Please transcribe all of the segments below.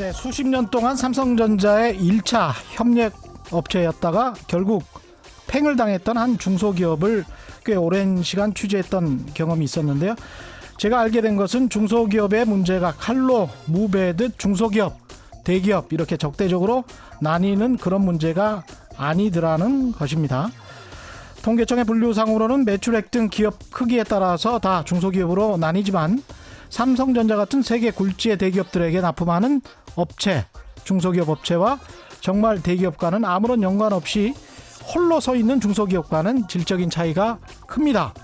네, 수십 년 동안 삼성전자의 1차 협력 업체였다가 결국 팽을 당했던 한 중소기업을 꽤 오랜 시간 취재했던 경험이 있었는데요. 제가 알게 된 것은 중소기업의 문제가 칼로 무배듯 중소기업, 대기업 이렇게 적대적으로 나뉘는 그런 문제가 아니더라는 것입니다. 통계청의 분류상으로는 매출액 등 기업 크기에 따라서 다 중소기업으로 나뉘지만 삼성전자 같은 세계 굴지의 대기업들에게 납품하는 업체, 중소기업 업체와 정말 대기업과는 아무런 연관 없이 홀로 서 있는 중소기업과는 질적인 차이가 큽니다.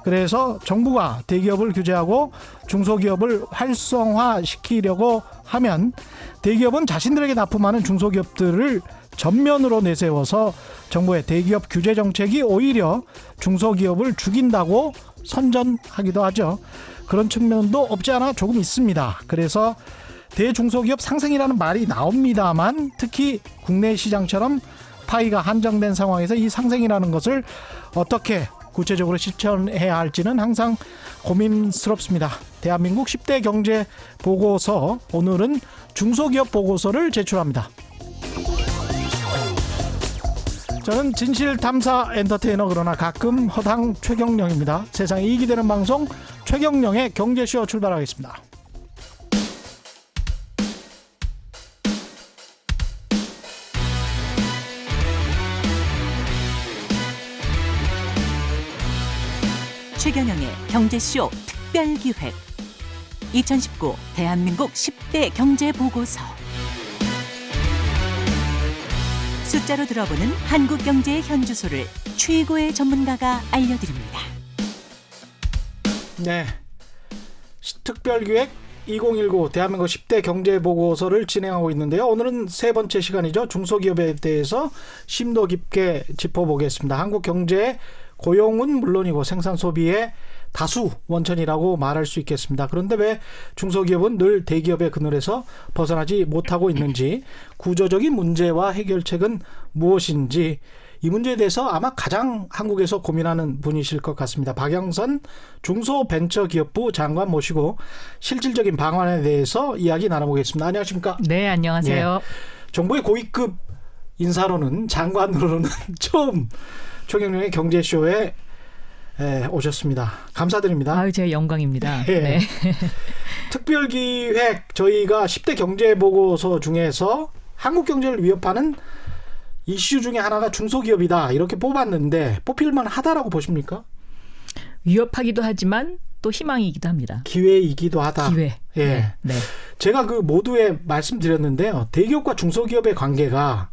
그래서 정부가 대기업을 규제하고 중소기업을 활성화시키려고 하면 대기업은 자신들에게 납품하는 중소기업들을 전면으로 내세워서 정부의 대기업 규제 정책이 오히려 중소기업을 죽인다고 선전하기도 하죠. 그런 측면도 없지 않아 조금 있습니다. 그래서 대중소기업 상생이라는 말이 나옵니다만 특히 국내 시장처럼 파이가 한정된 상황에서 이 상생이라는 것을 어떻게 구체적으로 실천해야 할지는 항상 고민스럽습니다. 대한민국 10대 경제 보고서, 오늘은 중소기업 보고서를 제출합니다. 저는 진실탐사 엔터테이너, 그러나 가끔 허당 최경령입니다. 세상에 이익이 되는 방송 최경령의 경제쇼 출발하겠습니다. 최경영의 경제쇼 특별기획 2019 대한민국 10대 경제보고서. 숫자로 들어보는 한국 경제의 현주소를 최고의 전문가가 알려드립니다. 네, 특별기획 2019 대한민국 10대 경제보고서를 진행하고 있는데요. 오늘은 세 번째 시간이죠. 중소기업에 대해서 심도 깊게 짚어보겠습니다. 한국 경제의 고용은 물론이고 생산 소비의 다수 원천이라고 말할 수 있겠습니다. 그런데 왜 중소기업은 늘 대기업의 그늘에서 벗어나지 못하고 있는지, 구조적인 문제와 해결책은 무엇인지, 이 문제에 대해서 아마 가장 한국에서 고민하는 분이실 것 같습니다. 박영선 중소벤처기업부 장관 모시고 실질적인 방안에 대해서 이야기 나눠보겠습니다. 안녕하십니까? 네, 안녕하세요. 예, 정부의 고위급 인사로는, 장관으로는 처음 최경영의 경제쇼에 오셨습니다. 감사드립니다. 아유, 제 영광입니다. 예. 네. 특별기획, 저희가 10대 경제보고서 중에서 한국 경제를 위협하는 이슈 중에 하나가 중소기업이다, 이렇게 뽑았는데 뽑힐만 하다라고 보십니까? 위협하기도 하지만 또 희망이기도 합니다. 기회이기도 하다. 기회. 예. 네. 네. 제가 그 모두에 말씀드렸는데요. 대기업과 중소기업의 관계가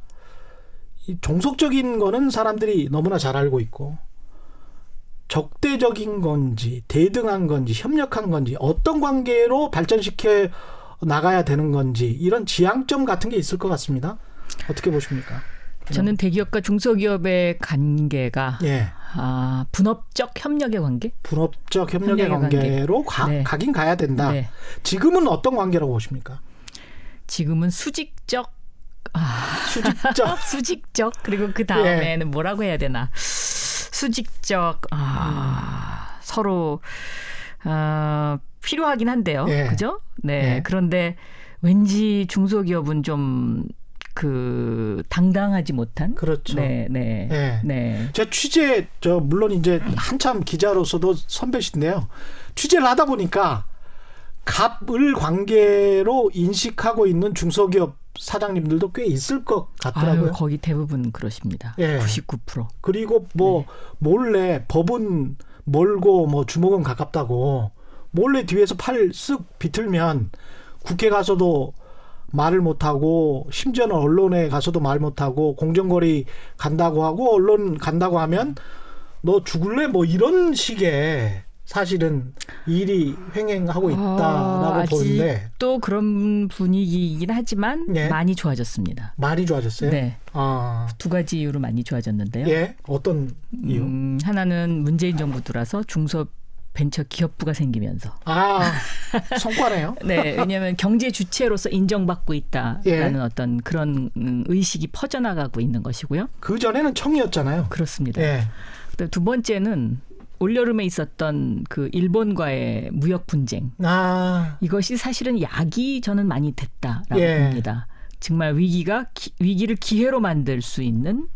이 종속적인 거는 사람들이 너무나 잘 알고 있고, 적대적인 건지 대등한 건지 협력한 건지 어떤 관계로 발전시켜 나가야 되는 건지, 이런 지향점 같은 게 있을 것 같습니다. 어떻게 보십니까? 저는 대기업과 중소기업의 관계가 예. 분업적 협력의 관계? 분업적 협력의 관계로 네. 가긴 가야 된다. 네. 지금은 어떤 관계라고 보십니까? 지금은 수직적. 수직적. 수직적. 그리고 그 다음에는 뭐라고 해야 되나? 수직적. 서로 필요하긴 한데요. 예. 그죠? 네. 예. 그런데 왠지 중소기업은 좀 당당하지 못한. 그렇죠. 네, 네, 예. 네. 제가 물론 이제 한참 기자로서도 선배신데요. 취재를 하다 보니까 갑을 관계로 인식하고 있는 중소기업 사장님들도 꽤 있을 것 같더라고요. 아유, 거의 대부분 그러십니다. 예. 99%. 그리고 뭐 몰래, 법은 멀고 뭐 주먹은 가깝다고 몰래 뒤에서 팔 쓱 비틀면 국회 가서도 말을 못하고, 심지어는 언론에 가서도 말 못하고, 공정거리 간다고 하고 언론 간다고 하면 너 죽을래? 뭐 이런 식의 사실은 일이 횡행하고 있다라고 보는데, 또 그런 분위기이긴 하지만 예. 많이 좋아졌습니다. 많이 좋아졌어요? 네. 두 가지 이유로 많이 좋아졌는데요. 예? 어떤 이유? 하나는 문재인 정부 들어서 중소벤처 기업부가 생기면서. 성과네요. 네, 왜냐하면 경제 주체로서 인정받고 있다라는 예. 어떤 그런 의식이 퍼져나가고 있는 것이고요. 그 전에는 청이었잖아요. 그렇습니다. 예. 두 번째는 올여름에 있었던 그 일본과의 무역 분쟁. 이것이 사실은 약이 저는 많이 됐다라고 봅니다. 정말 위기를 기회로 만들 수 있는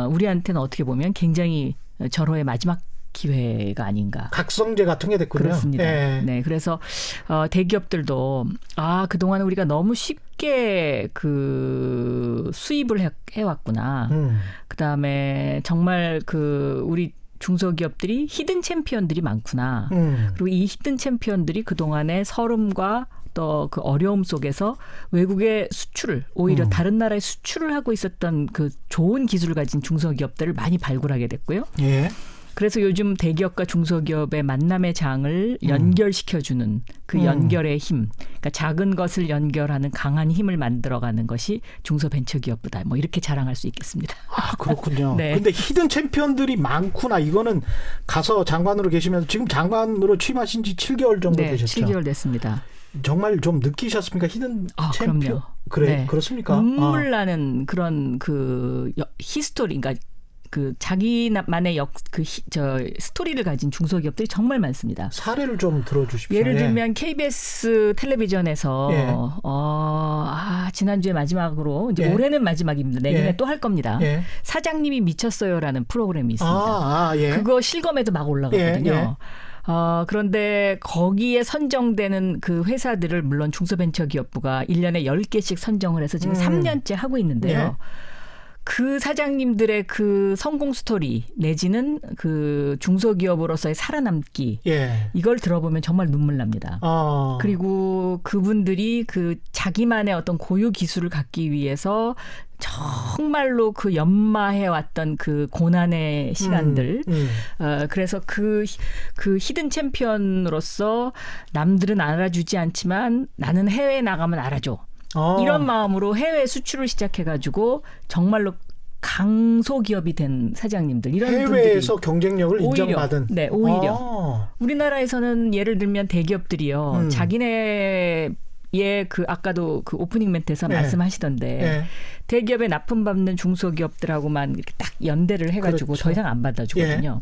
우리한테는 어떻게 보면 굉장히 절호의 마지막 기회가 아닌가. 각성제 같은 게 됐군요. 그렇습니다. 네, 그래서 대기업들도 그동안 우리가 너무 쉽게 그 수입을 해왔구나. 그다음에 정말 우리 중소기업들이 히든 챔피언들이 많구나. 그리고 이 히든 챔피언들이 그동안의 서름과 또 그 어려움 속에서 외국의 수출을 오히려 다른 나라에 수출을 하고 있었던 그 좋은 기술을 가진 중소기업들을 많이 발굴하게 됐고요. 그래서 요즘 대기업과 중소기업의 만남의 장을 연결시켜주는 그 연결의 힘, 그러니까 작은 것을 연결하는 강한 힘을 만들어가는 것이 중소벤처기업부다. 뭐 이렇게 자랑할 수 있겠습니다. 그렇군요. 네. 근데 히든 챔피언들이 많구나. 이거는 가서 장관으로 계시면서 지금 장관으로 취임하신 지 7개월 정도 되셨죠? 7개월 됐습니다. 정말 좀 느끼셨습니까? 히든 챔피언. 그럼요. 그렇습니까? 눈물 나는 그런 히스토리, 그러니까 그 자기만의 스토리를 가진 중소기업들이 정말 많습니다. 사례를 좀 들어주십시오. 예를 들면 KBS 텔레비전에서 지난주에 마지막으로 이제 올해는 마지막입니다. 내년에 또 할 겁니다. 사장님이 미쳤어요라는 프로그램이 있습니다. 그거 실검에도 막 올라가거든요. 그런데 거기에 선정되는 그 회사들을 물론 중소벤처기업부가 1년에 10개씩 선정을 해서 지금 3년째 하고 있는데요. 그 사장님들의 그 성공 스토리 내지는 그 중소기업으로서의 살아남기 이걸 들어보면 정말 눈물 납니다. 그리고 그분들이 그 자기만의 어떤 고유 기술을 갖기 위해서 정말로 그 연마해왔던 그 고난의 시간들. 그래서 그 히든 챔피언으로서 남들은 알아주지 않지만 나는 해외에 나가면 알아줘. 이런 마음으로 해외 수출을 시작해가지고 정말로 강소기업이 된 사장님들 이런 해외에서 분들이 경쟁력을 인정받은. 오히려 우리나라에서는 예를 들면 대기업들이요 자기네의 그 아까도 그 오프닝 멘트에서 말씀하시던데 대기업에 납품받는 중소기업들하고만 이렇게 딱 연대를 해가지고 더 이상 안 받아주거든요.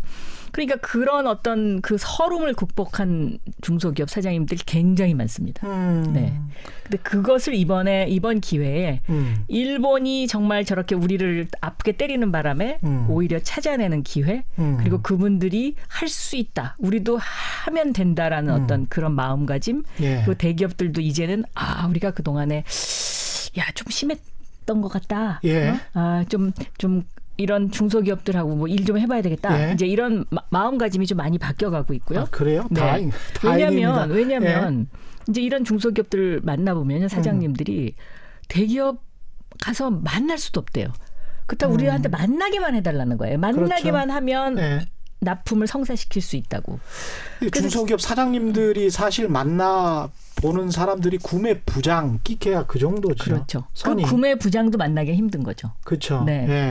그러니까 그런 어떤 그 서름을 극복한 중소기업 사장님들이 굉장히 많습니다. 네. 근데 그것을 이번 기회에 일본이 정말 저렇게 우리를 아프게 때리는 바람에 오히려 찾아내는 기회 그리고 그분들이 할 수 있다. 우리도 하면 된다라는 어떤 그런 마음가짐 그리고 대기업들도 이제는 우리가 그동안에 좀 심했던 것 같다. 좀 이런 중소기업들하고 뭐 일 좀 해봐야 되겠다. 이제 이런 마음가짐이 좀 많이 바뀌어가고 있고요. 그래요? 네. 다행입니다. 왜냐하면 이제 이런 중소기업들 만나보면 사장님들이 대기업 가서 만날 수도 없대요. 그렇다고 우리한테 만나기만 해달라는 거예요. 만나기만 하면 납품을 성사시킬 수 있다고. 중소기업 사장님들이 사실 만나보는 사람들이 구매 부장 끼케야 그 정도죠. 그렇죠. 선이. 그 구매 부장도 만나기 힘든 거죠. 그렇죠.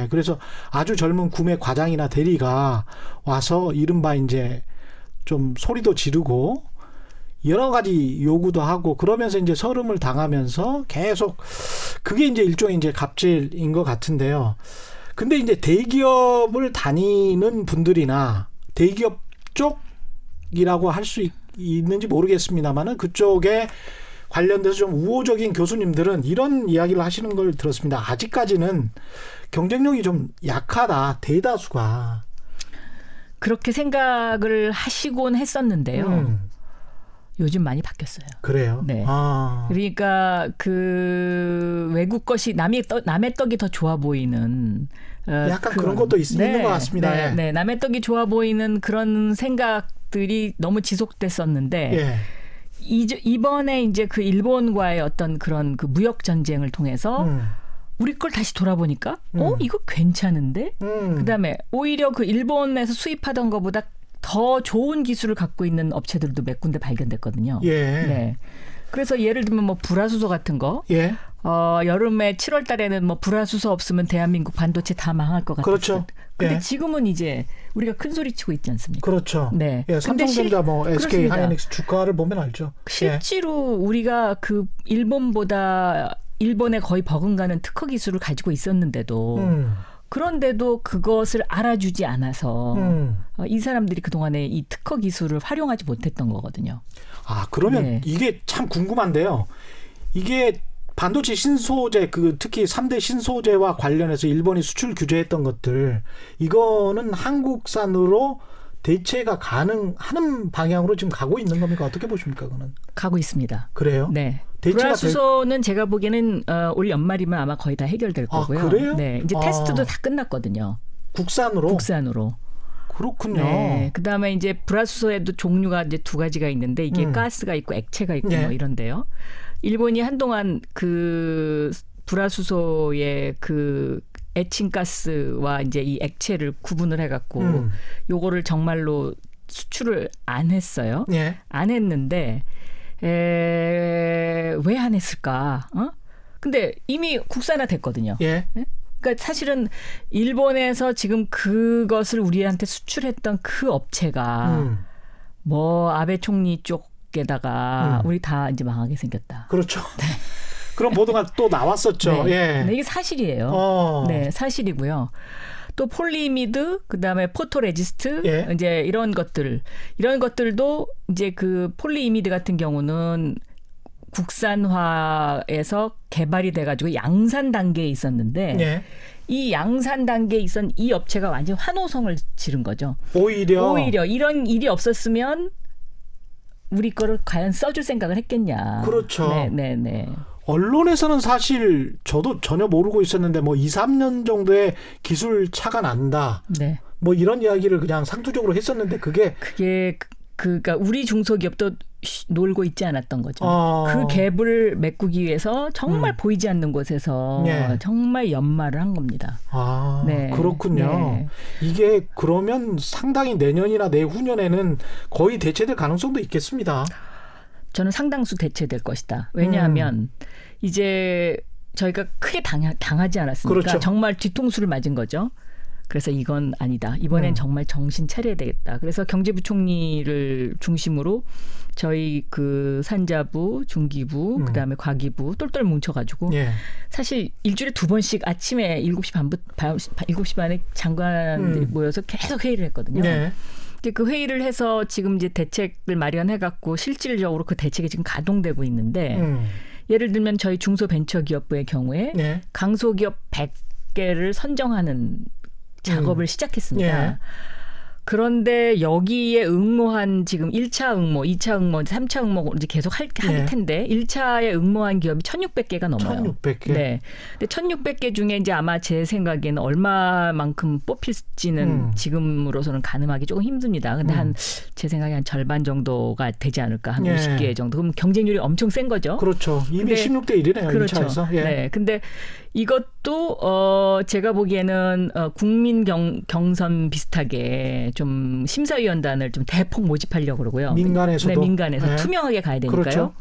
그래서 아주 젊은 구매 과장이나 대리가 와서 이른바 이제 좀 소리도 지르고 여러 가지 요구도 하고 그러면서 이제 서름을 당하면서 계속 그게 이제 일종의 이제 갑질인 것 같은데요. 근데 이제 대기업을 다니는 분들이나 대기업 쪽이라고 할 수 있는지 모르겠습니다만은 그쪽에 관련돼서 좀 우호적인 교수님들은 이런 이야기를 하시는 걸 들었습니다. 아직까지는 경쟁력이 좀 약하다. 대다수가. 그렇게 생각을 하시곤 했었는데요. 요즘 많이 바뀌었어요. 그래요? 네. 그러니까 그 외국 것이 남의 떡이 더 좋아 보이는 약간 그런 것도 있는 것 같습니다. 네, 남의 떡이 좋아 보이는 그런 생각들이 너무 지속됐었는데 이번에 이제 그 일본과의 어떤 그런 그 무역 전쟁을 통해서 우리 걸 다시 돌아보니까 이거 괜찮은데? 그다음에 오히려 그 일본에서 수입하던 것보다 더 좋은 기술을 갖고 있는 업체들도 몇 군데 발견됐거든요. 네. 그래서 예를 들면 뭐 불화수소 같은 거. 여름에 7월 달에는 뭐 불화수소 없으면 대한민국 반도체 다 망할 것 같아요. 그렇죠. 근데 지금은 이제 우리가 큰 소리 치고 있지 않습니까? 그렇죠. 네. 삼성전자 뭐 SK 그렇습니다. 하이닉스 주가를 보면 알죠. 실제로 우리가 그 일본에 거의 버금가는 특허 기술을 가지고 있었는데도 그런데도 그것을 알아주지 않아서 이 사람들이 그동안에 이 특허 기술을 활용하지 못했던 거거든요. 아, 그러면 네. 이게 참 궁금한데요. 이게 반도체 신소재, 특히 3대 신소재와 관련해서 일본이 수출 규제했던 것들, 이거는 한국산으로 대체가 가능하는 방향으로 지금 가고 있는 겁니까? 어떻게 보십니까, 그거는? 가고 있습니다. 그래요? 네. 불화수소는 제가 보기에는 올 연말이면 아마 거의 다 해결될 거고요. 아, 그래요? 네. 이제 테스트도 다 끝났거든요. 국산으로? 국산으로. 그렇군요. 네. 그다음에 이제 불화수소에도 종류가 이제 두 가지가 있는데 이게 가스가 있고 액체가 있고 네. 뭐 이런데요. 일본이 한동안 그 불화수소의 그 에칭가스와 이제 이 액체를 구분을 해갖고 요거를 정말로 수출을 안 했어요. 예. 안 했는데 왜 안 했을까? 근데 이미 국산화 됐거든요. 예. 그러니까 사실은 일본에서 지금 그것을 우리한테 수출했던 그 업체가 뭐 아베 총리 쪽에다가 우리 다 이제 망하게 생겼다. 그렇죠. 그런 보도가 또 나왔었죠. 네. 예. 네, 이게 사실이에요. 네, 사실이고요. 또 폴리미드, 그다음에 포토레지스트, 예. 이제 이런 것들도 이제 그 폴리이미드 같은 경우는 국산화에서 개발이 돼가지고 양산 단계에 있었는데 예. 이 양산 단계에 있던 이 업체가 완전 환호성을 지른 거죠. 오히려 이런 일이 없었으면 우리 거를 과연 써줄 생각을 했겠냐. 그렇죠. 네. 언론에서는 사실 저도 전혀 모르고 있었는데 뭐 2, 3년 정도의 기술 차가 난다. 네. 뭐 이런 이야기를 그냥 상투적으로 했었는데 그게 그러니까 우리 중소기업도 놀고 있지 않았던 거죠. 그 갭을 메꾸기 위해서 정말 보이지 않는 곳에서 네. 정말 연말을 한 겁니다. 아, 네. 그렇군요. 네. 이게 그러면 상당히 내년이나 내후년에는 거의 대체될 가능성도 있겠습니다. 저는 상당수 대체될 것이다. 왜냐하면 이제 저희가 크게 당하지 않았습니까? 그렇죠. 정말 뒤통수를 맞은 거죠. 그래서 이건 아니다. 이번엔 정말 정신 차려야 되겠다. 그래서 경제부총리를 중심으로 저희 그 산자부, 중기부, 그다음에 과기부 똘똘 뭉쳐가지고 예. 사실 일주일에 2번씩 아침에 7시 반에 장관들이 모여서 계속 회의를 했거든요. 네. 이제 그 회의를 해서 지금 이제 대책을 마련해갖고 실질적으로 그 대책이 지금 가동되고 있는데 예를 들면 저희 중소벤처기업부의 경우에 네. 강소기업 100개를 선정하는 작업을 시작했습니다. 예. 그런데 여기에 응모한 지금 1차 응모, 2차 응모, 3차 응모 이제 계속 할 텐데 1차에 응모한 기업이 1,600개가 넘어요. 1,600개. 네. 근데 1,600개 중에 이제 아마 제 생각에는 얼마만큼 뽑힐지는 지금으로서는 가늠하기 조금 힘듭니다. 근데 제 생각에 한 절반 정도가 되지 않을까. 한 50개 정도. 그럼 경쟁률이 엄청 센 거죠. 그렇죠. 이미 16대 1이네요. 그렇죠. 2차에서. 예. 네. 근데 이것도 제가 보기에는 국민 경선 비슷하게 좀 심사위원단을 좀 대폭 모집하려고 그러고요. 민간에서도. 네, 민간에서 네. 투명하게 가야 되니까요. 그렇죠.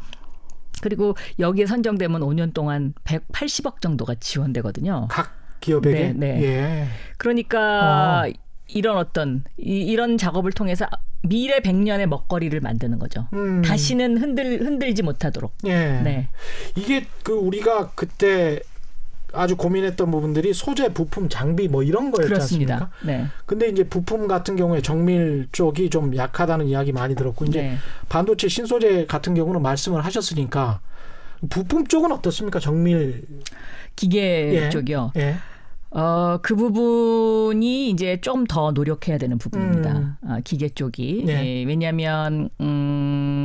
그리고 여기에 선정되면 5년 동안 180억 정도가 지원되거든요. 각 기업에게. 네. 예. 그러니까 이런 작업을 통해서 미래 100년의 먹거리를 만드는 거죠. 다시는 흔들지 못하도록. 예. 네. 이게 우리가 그때 아주 고민했던 부분들이 소재, 부품, 장비 뭐 이런 거였지 그렇습니다. 않습니까? 네. 근데 이제 부품 같은 경우에 정밀 쪽이 좀 약하다는 이야기 많이 들었고 이제 네. 반도체 신소재 같은 경우는 말씀을 하셨으니까 부품 쪽은 어떻습니까? 정밀 기계 쪽이요. 예. 그 부분이 이제 좀 더 노력해야 되는 부분입니다. 기계 쪽이. 네. 예, 왜냐하면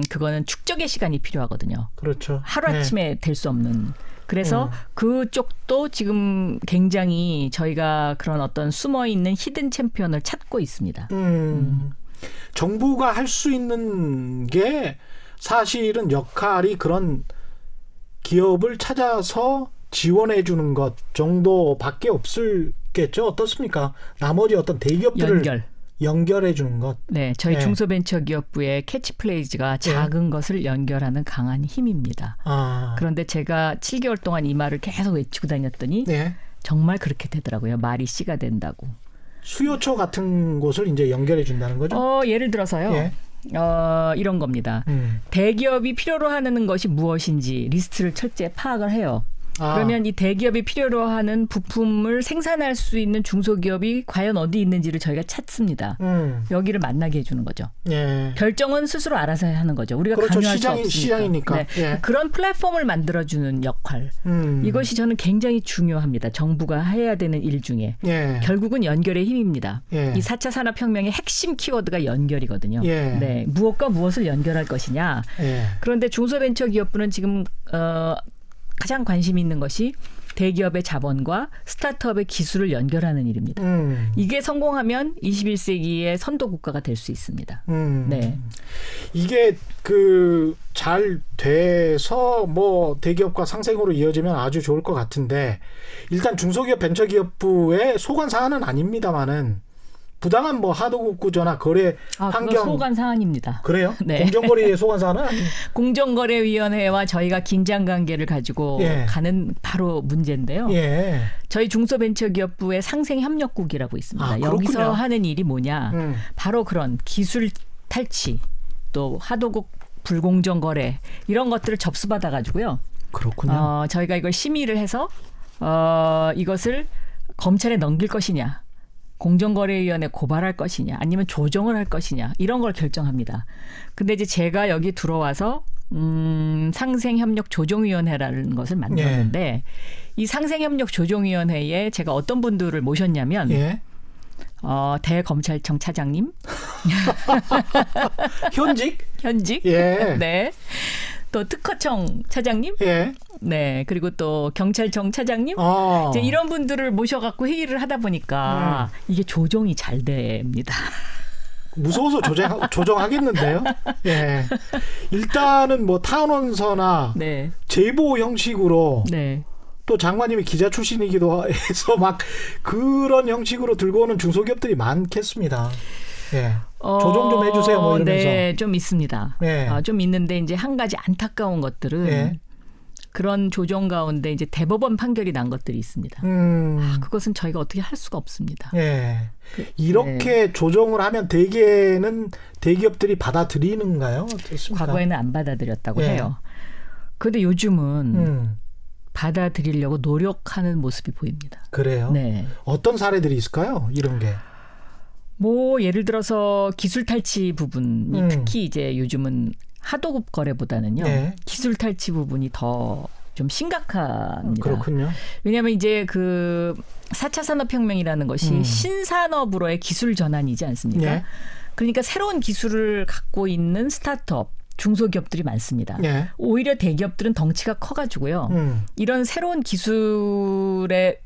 그거는 축적의 시간이 필요하거든요. 그렇죠. 하루아침에 될 수 없는. 그래서 그쪽도 지금 굉장히 저희가 그런 어떤 숨어있는 히든 챔피언을 찾고 있습니다. 정부가 할 수 있는 게 사실은 역할이 그런 기업을 찾아서 지원해 주는 것 정도밖에 없을겠죠. 어떻습니까? 나머지 어떤 대기업들을 연결해 주는 것. 네, 저희 중소벤처기업부의 캐치플레이즈가 작은 것을 연결하는 강한 힘입니다. 그런데 제가 7개월 동안 이 말을 계속 외치고 다녔더니 정말 그렇게 되더라고요. 말이 씨가 된다고. 수요처 같은 곳을 이제 연결해 준다는 거죠? 예를 들어서요. 이런 겁니다. 대기업이 필요로 하는 것이 무엇인지 리스트를 철저히 파악을 해요. 그러면 이 대기업이 필요로 하는 부품을 생산할 수 있는 중소기업이 과연 어디 있는지를 저희가 찾습니다. 여기를 만나게 해주는 거죠. 예. 결정은 스스로 알아서 하는 거죠. 우리가 그렇죠. 강요할 수 없으니까. 시장이니까. 네. 예. 그런 플랫폼을 만들어주는 역할. 이것이 저는 굉장히 중요합니다. 정부가 해야 되는 일 중에. 예. 결국은 연결의 힘입니다. 예. 이 4차 산업혁명의 핵심 키워드가 연결이거든요. 예. 네. 무엇과 무엇을 연결할 것이냐. 예. 그런데 중소벤처기업부는 지금 가장 관심이 있는 것이 대기업의 자본과 스타트업의 기술을 연결하는 일입니다. 이게 성공하면 21세기의 선도 국가가 될 수 있습니다. 네. 이게 잘 돼서 뭐 대기업과 상생으로 이어지면 아주 좋을 것 같은데 일단 중소기업 벤처기업부의 소관 사안은 아닙니다만은 부당한 뭐 하도급 구조나 거래 환경 소관 사안입니다. 그래요? 네. 공정거래의 소관 사안은 공정거래위원회와 저희가 긴장 관계를 가지고 예. 가는 바로 문제인데요. 예. 저희 중소벤처기업부의 상생협력국이라고 있습니다. 그렇군요. 여기서 하는 일이 뭐냐? 바로 그런 기술 탈취, 또 하도급 불공정 거래 이런 것들을 접수받아 가지고요. 그렇군요. 저희가 이걸 심의를 해서 이것을 검찰에 넘길 것이냐. 공정거래위원회 고발할 것이냐 아니면 조정을 할 것이냐 이런 걸 결정합니다. 근데 이제 제가 여기 들어와서 상생협력조정위원회라는 것을 만들었는데 예. 이 상생협력조정위원회에 제가 어떤 분들을 모셨냐면 예. 대검찰청 차장님 현직 예. 네. 또 특허청 차장님, 예. 네 그리고 또 경찰청 차장님, 이제 이런 분들을 모셔갖고 회의를 하다 보니까 이게 조정이 잘 됩니다. 무서워서 조정하겠는데요. 예. 일단은 뭐 탄원서나 네. 제보 형식으로. 네. 또 장관님이 기자 출신이기도 해서 막 그런 형식으로 들고 오는 중소기업들이 많겠습니다. 예. 조정 좀 해주세요. 뭐 이러면서. 네, 좀 있습니다. 예. 좀 있는데 이제 한 가지 안타까운 것들은 예. 그런 조정 가운데 이제 대법원 판결이 난 것들이 있습니다. 그것은 저희가 어떻게 할 수가 없습니다. 예. 이렇게 조정을 하면 대개는 대기업들이 받아들이는가요? 어떻습니까? 과거에는 안 받아들였다고 예. 해요. 그런데 요즘은 받아들이려고 노력하는 모습이 보입니다. 그래요? 네. 어떤 사례들이 있을까요? 이런 게. 뭐 예를 들어서 기술 탈취 부분이 특히 이제 요즘은 하도급 거래보다는요. 네. 기술 탈취 부분이 더 좀 심각합니다. 그렇군요. 왜냐하면 이제 그 4차 산업혁명이라는 것이 신산업으로의 기술 전환이지 않습니까? 네. 그러니까 새로운 기술을 갖고 있는 스타트업, 중소기업들이 많습니다. 네. 오히려 대기업들은 덩치가 커가지고요. 이런 새로운 기술을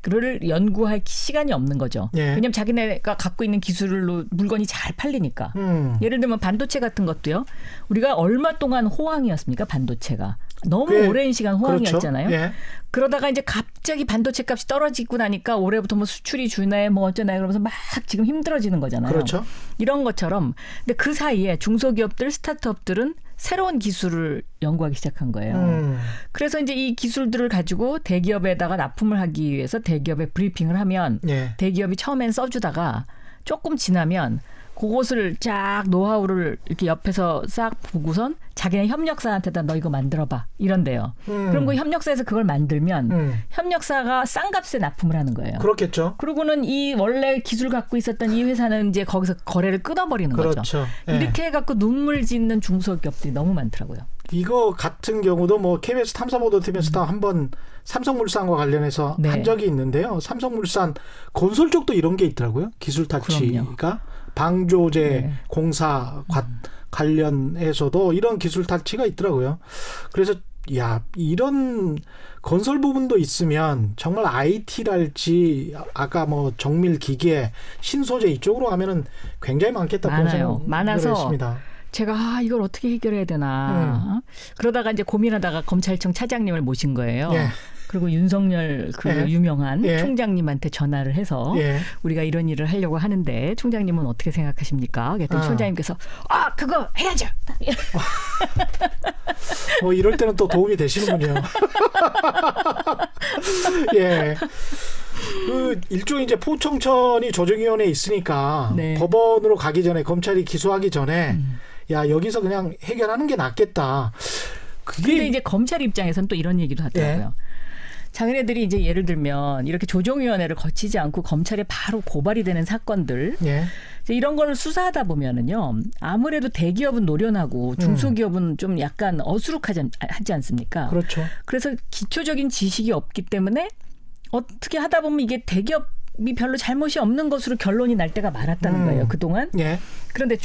연구할 시간이 없는 거죠. 네. 왜냐하면 자기네가 갖고 있는 기술로 물건이 잘 팔리니까. 예를 들면 반도체 같은 것도요. 우리가 얼마 동안 호황이었습니까? 반도체가. 너무 오랜 시간 호황이었잖아요. 그렇죠. 예. 그러다가 이제 갑자기 반도체 값이 떨어지고 나니까 올해부터 뭐 수출이 주네 뭐 어쩌나 그러면서 막 지금 힘들어지는 거잖아요. 그렇죠. 이런 것처럼. 근데 그 사이에 중소기업들, 스타트업들은 새로운 기술을 연구하기 시작한 거예요. 그래서 이제 이 기술들을 가지고 대기업에다가 납품을 하기 위해서 대기업에 브리핑을 하면 예. 대기업이 처음엔 써주다가 조금 지나면 그것을 쫙 노하우를 이렇게 옆에서 싹 보고선 자기네 협력사한테다 너 이거 만들어봐 이런대요. 그럼 그 협력사에서 그걸 만들면 협력사가 싼 값에 납품을 하는 거예요. 그렇겠죠. 그러고는 이 원래 기술 갖고 있었던 이 회사는 이제 거기서 거래를 끊어버리는 그렇죠. 거죠. 예. 이렇게 해갖고 눈물 짓는 중소기업들이 너무 많더라고요. 이거 같은 경우도 뭐 KBS 탐사보도팀에서 한번 삼성물산과 관련해서 네. 한 적이 있는데요. 삼성물산 건설 쪽도 이런 게 있더라고요. 기술 탈취가. 그럼요. 방조제 네. 공사 관련해서도 이런 기술 탈취가 있더라고요. 그래서 이런 건설 부분도 있으면 정말 IT랄지 아까 뭐 정밀 기계, 신소재 이쪽으로 가면은 굉장히 많겠다. 많아요. 많아서 있습니다. 제가 이걸 어떻게 해결해야 되나 그러다가 이제 고민하다가 검찰청 차장님을 모신 거예요. 예. 그리고 윤석열 그 예. 유명한 예. 총장님한테 전화를 해서 예. 우리가 이런 일을 하려고 하는데 총장님은 어떻게 생각하십니까? 그랬더니 총장님께서 그거 해야죠. 뭐 이럴 때는 또 도움이 되시는군요. 예. 그 일종의 이제 포청천이 조정위원회에 있으니까 네. 법원으로 가기 전에 검찰이 기소하기 전에 여기서 그냥 해결하는 게 낫겠다. 근데 이제 검찰 입장에서는 또 이런 얘기도 하더라고요. 자기네들이 이제 예를 들면 이렇게 조정위원회를 거치지 않고 검찰에 바로 고발이 되는 사건들 예. 이제 이런 걸 수사하다 보면은요 아무래도 대기업은 노련하고 중소기업은 좀 약간 하지 않습니까? 그렇죠. 그래서 기초적인 지식이 없기 때문에 어떻게 하다 보면 이게 대기업이 별로 잘못이 없는 것으로 결론이 날 때가 많았다는 거예요 그동안. 예. 그런데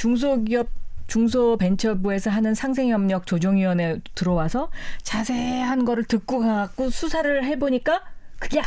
중소벤처부에서 하는 상생협력 조정위원회 들어와서 자세한 거를 듣고 가갖고 수사를 해보니까 그게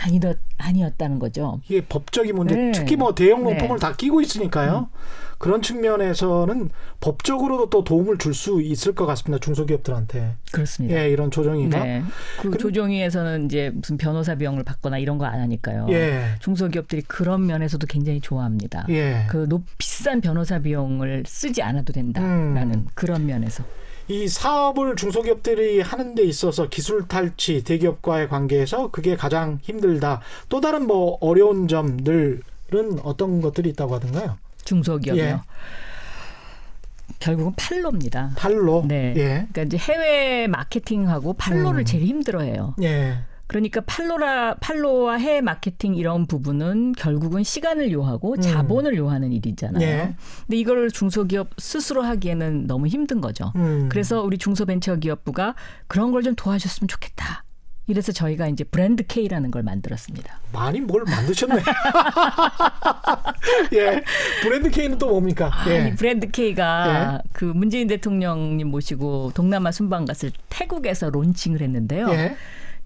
아니었다는 거죠. 이게 법적인 문제, 네. 특히 뭐 대형 로펌을 네. 다 끼고 있으니까요. 그런 측면에서는 법적으로도 또 도움을 줄 수 있을 것 같습니다. 중소기업들한테. 그렇습니다. 예, 이런 조정위가. 네. 그 조정위에서는 이제 무슨 변호사 비용을 받거나 이런 거 안 하니까요. 예. 중소기업들이 그런 면에서도 굉장히 좋아합니다. 예. 그 비싼 변호사 비용을 쓰지 않아도 된다라는 그런 면에서. 이 사업을 중소기업들이 하는 데 있어서 기술 탈취, 대기업과의 관계에서 그게 가장 힘들다. 또 다른 뭐 어려운 점들은 어떤 것들이 있다고 하던가요? 중소기업이요. 예. 결국은 판로입니다. 판로. 네. 예. 그러니까 이제 해외 마케팅하고 판로를 제일 힘들어해요. 예. 그러니까 판로와 해외 마케팅 이런 부분은 결국은 시간을 요하고 자본을 요하는 일이잖아요. 예. 근데 이걸 중소기업 스스로 하기에는 너무 힘든 거죠. 그래서 우리 중소벤처기업부가 그런 걸 좀 도와줬으면 좋겠다. 이래서 저희가 이제 브랜드 K라는 걸 만들었습니다. 많이 뭘 만드셨네. 예. 브랜드 K는 또 뭡니까? 예. 이 브랜드 K가 그 문재인 대통령님 모시고 동남아 순방 갔을 때 태국에서 론칭을 했는데요. 예.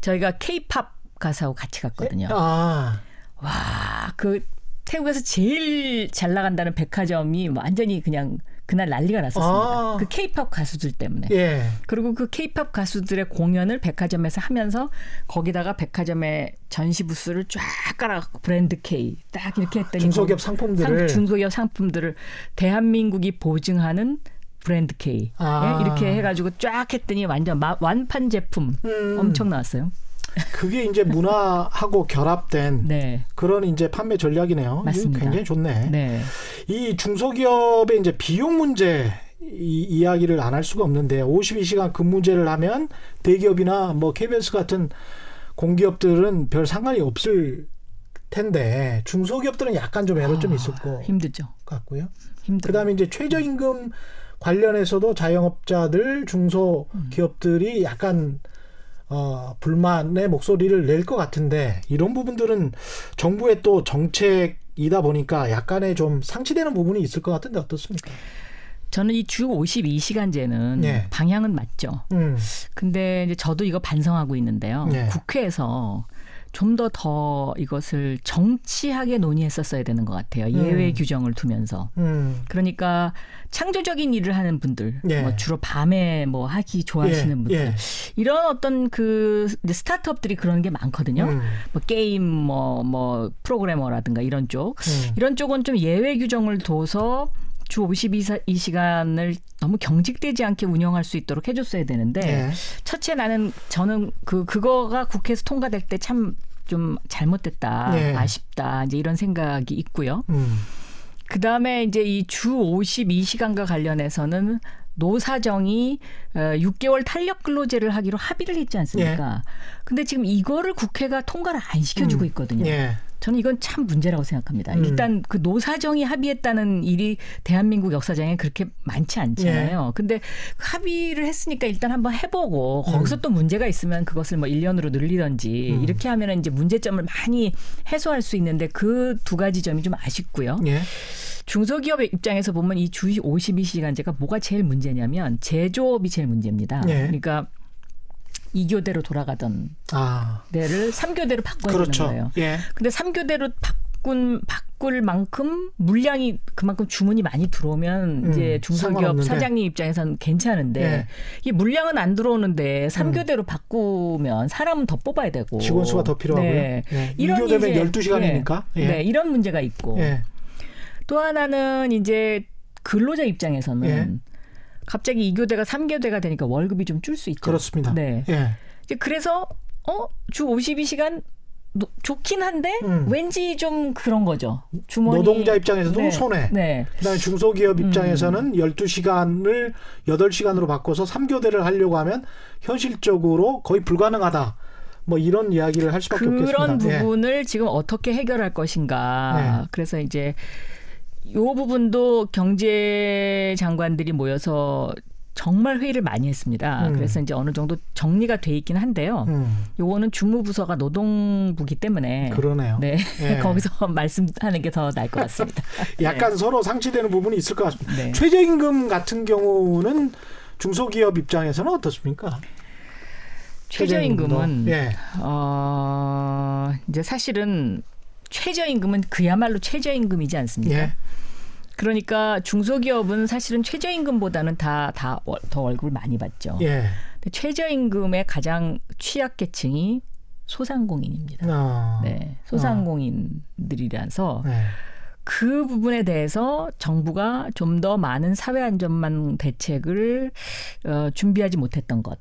저희가 K-팝 가수하고 같이 갔거든요. 아. 와, 그 태국에서 제일 잘 나간다는 백화점이 완전히 그냥 그날 난리가 났었습니다. 그 K-팝 가수들 때문에. 예. 그리고 그 K-팝 가수들의 공연을 백화점에서 하면서 거기다가 백화점의 전시 부스를 쫙 깔아갖고 브랜드 K 딱 이렇게 했더니 중소기업 상품들을 중소기업 상품들을 대한민국이 보증하는 브랜드 K 예? 이렇게 해가지고 쫙 했더니 완전 완판 제품 엄청 나왔어요. 그게 이제 문화하고 결합된 네. 그런 이제 판매 전략이네요. 맞습니다. 굉장히 좋네. 네. 이 중소기업의 이제 비용 문제 이야기를 안 할 수가 없는데 52시간 근무제를 하면 대기업이나 뭐 KBS 같은 공기업들은 별 상관이 없을 텐데 중소기업들은 약간 좀 애로 좀 있을 것 힘들죠. 같고요. 힘들어요. 그다음에 이제 최저임금 관련해서도 자영업자들 중소기업들이 약간 불만의 목소리를 낼 것 같은데 이런 부분들은 정부의 또 정책이다 보니까 약간의 좀 상치되는 부분이 있을 것 같은데 어떻습니까? 저는 이 주 52시간제는 예. 방향은 맞죠. 근데 이제 저도 이거 반성하고 있는데요. 예. 국회에서 좀 더 이것을 정치하게 논의했었어야 되는 것 같아요. 예외 규정을 두면서. 그러니까 창조적인 일을 하는 분들, 예. 뭐 주로 밤에 뭐 하기 좋아하시는 예. 분들, 예. 이런 어떤 그 스타트업들이 그런 게 많거든요. 뭐 게임, 뭐 프로그래머라든가 이런 쪽, 이런 쪽은 좀 예외 규정을 둬서 주 52시간을 너무 경직되지 않게 운영할 수 있도록 해줬어야 되는데 예. 첫째 저는 그거가 국회에서 통과될 때 참 좀 잘못됐다, 예. 아쉽다 이제 이런 생각이 있고요. 그 다음에 이제 이 주 52시간과 관련해서는 노사정이 6개월 탄력 근로제를 하기로 합의를 했지 않습니까? 근데 지금 이거를 국회가 통과를 안 시켜주고 있거든요. 예. 저는 이건 참 문제라고 생각합니다. 일단 그 노사정이 합의했다는 일이 대한민국 역사장에 그렇게 많지 않잖아요. 예. 근데 합의를 했으니까 일단 한번 해보고 거기서 또 문제가 있으면 그것을 뭐 1년으로 늘리든지 이렇게 하면 이제 문제점을 많이 해소할 수 있는데 그 두 가지 점이 좀 아쉽고요. 예. 중소기업의 입장에서 보면 이 주 52시간제가 뭐가 제일 문제냐면 제조업이 제일 문제입니다. 예. 그러니까 2교대로 돌아가던 데를 3교대로 바꿔야 그렇죠. 되는 거예요. 예. 근데 3교대로 바꿀 만큼 물량이 그만큼 주문이 많이 들어오면 이제 중소기업 상관없는데. 사장님 입장에서는 괜찮은데 예. 이 물량은 안 들어오는데 3교대로 바꾸면 사람은 더 뽑아야 되고 직원 수가 더 필요하고요. 네. 예. 이런 2교대면 이제 12시간이니까. 예. 네, 이런 문제가 있고 예. 또 하나는 이제 근로자 입장에서는 예. 갑자기 2교대가 3교대가 되니까 월급이 좀 줄 수 있죠. 그렇습니다. 네. 예. 이제 그래서 주 52시간 좋긴 한데 왠지 좀 그런 거죠. 주머니 노동자 입장에서도 네. 손해. 네. 그다음에 중소기업 입장에서는 12시간을 8시간으로 바꿔서 3교대를 하려고 하면 현실적으로 거의 불가능하다. 뭐 이런 이야기를 할 수밖에 없겠습니다. 그런 부분을 지금 어떻게 해결할 것인가. 그래서 이제 이 부분도 경제장관들이 모여서 정말 회의를 많이 했습니다. 그래서 이제 어느 정도 정리가 돼 있긴 한데요. 요거는 주무부서가 노동부기 때문에 그러네요. 네. 거기서 말씀하는 게 더 나을 것 같습니다. 약간 서로 상치되는 부분이 있을 것 같습니다. 네. 최저임금 같은 경우는 중소기업 입장에서는 어떻습니까? 최저임금은 이제 사실은 최저임금은 그야말로 최저임금이지 않습니까? 그러니까 중소기업은 사실은 최저임금보다는 더 월급을 많이 받죠. 근데 최저임금의 가장 취약계층이 소상공인입니다. 네, 소상공인들이라서 그 부분에 대해서 정부가 좀 더 많은 사회안전망 대책을 준비하지 못했던 것.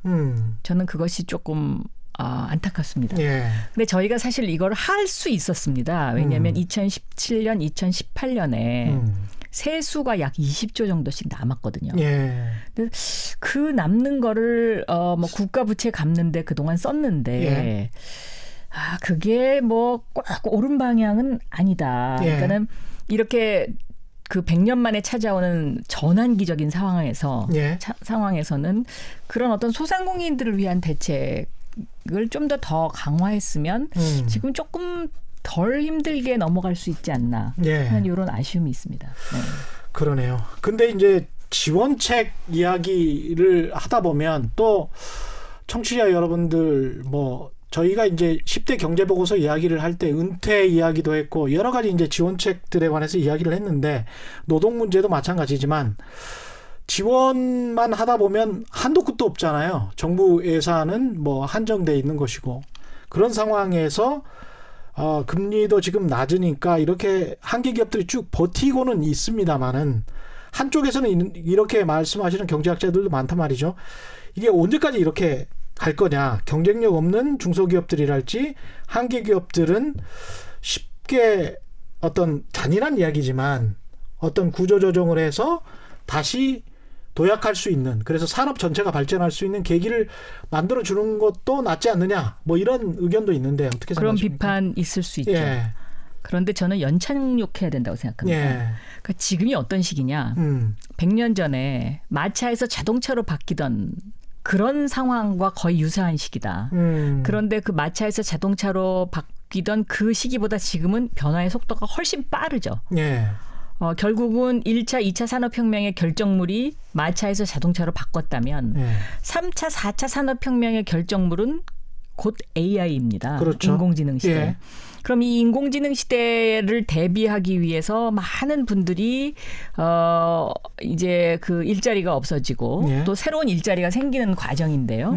저는 그것이 조금 안타깝습니다. 근데 저희가 사실 이걸 할 수 있었습니다. 왜냐하면 2017년, 2018년에 세수가 약 20조 정도씩 남았거든요. 근데 그 남는 거를 뭐 국가 부채 갚는데 그동안 썼는데 그게 뭐 꼭 옳은 방향은 아니다. 그러니까는 이렇게 그 100년 만에 찾아오는 전환기적인 상황에서는 그런 어떤 소상공인들을 위한 대책을 좀 더 강화했으면 지금 조금 덜 힘들게 넘어갈 수 있지 않나 하는 이런 아쉬움이 있습니다. 네. 그러네요. 근데 이제 지원책 이야기를 하다 보면 또 청취자 여러분들 뭐 저희가 이제 10대 경제보고서 이야기를 할 때 은퇴 이야기도 했고 여러 가지 이제 지원책들에 관해서 이야기를 했는데 노동 문제도 마찬가지지만 지원만 하다 보면 한도 끝도 없잖아요. 정부 예산은 뭐 한정돼 있는 것이고 그런 상황에서 금리도 지금 낮으니까 이렇게 한계 기업들이 쭉 버티고는 있습니다만은 한쪽에서는 이렇게 말씀하시는 경제학자들도 많단 말이죠. 이게 언제까지 이렇게 갈 거냐. 경쟁력 없는 중소기업들이랄지 한계 기업들은 쉽게 어떤 잔인한 이야기지만 어떤 구조조정을 해서 다시 도약할 수 있는 그래서 산업 전체가 발전할 수 있는 계기를 만들어주는 것도 낫지 않느냐 뭐 이런 의견도 있는데 어떻게 생각하십니까? 그런 비판 있을 수 있죠. 그런데 저는 연착륙해야 된다고 생각합니다. 그러니까 지금이 어떤 시기냐. 100년 전에 마차에서 자동차로 바뀌던 그런 상황과 거의 유사한 시기다. 그런데 그 마차에서 자동차로 바뀌던 그 시기보다 지금은 변화의 속도가 훨씬 빠르죠. 결국은 1차, 2차 산업혁명의 결정물이 마차에서 자동차로 바꿨다면 3차, 4차 산업혁명의 결정물은 곧 AI입니다. 그렇죠. 인공지능 시대. 그럼 이 인공지능 시대를 대비하기 위해서 많은 분들이 이제 그 일자리가 없어지고 또 새로운 일자리가 생기는 과정인데요.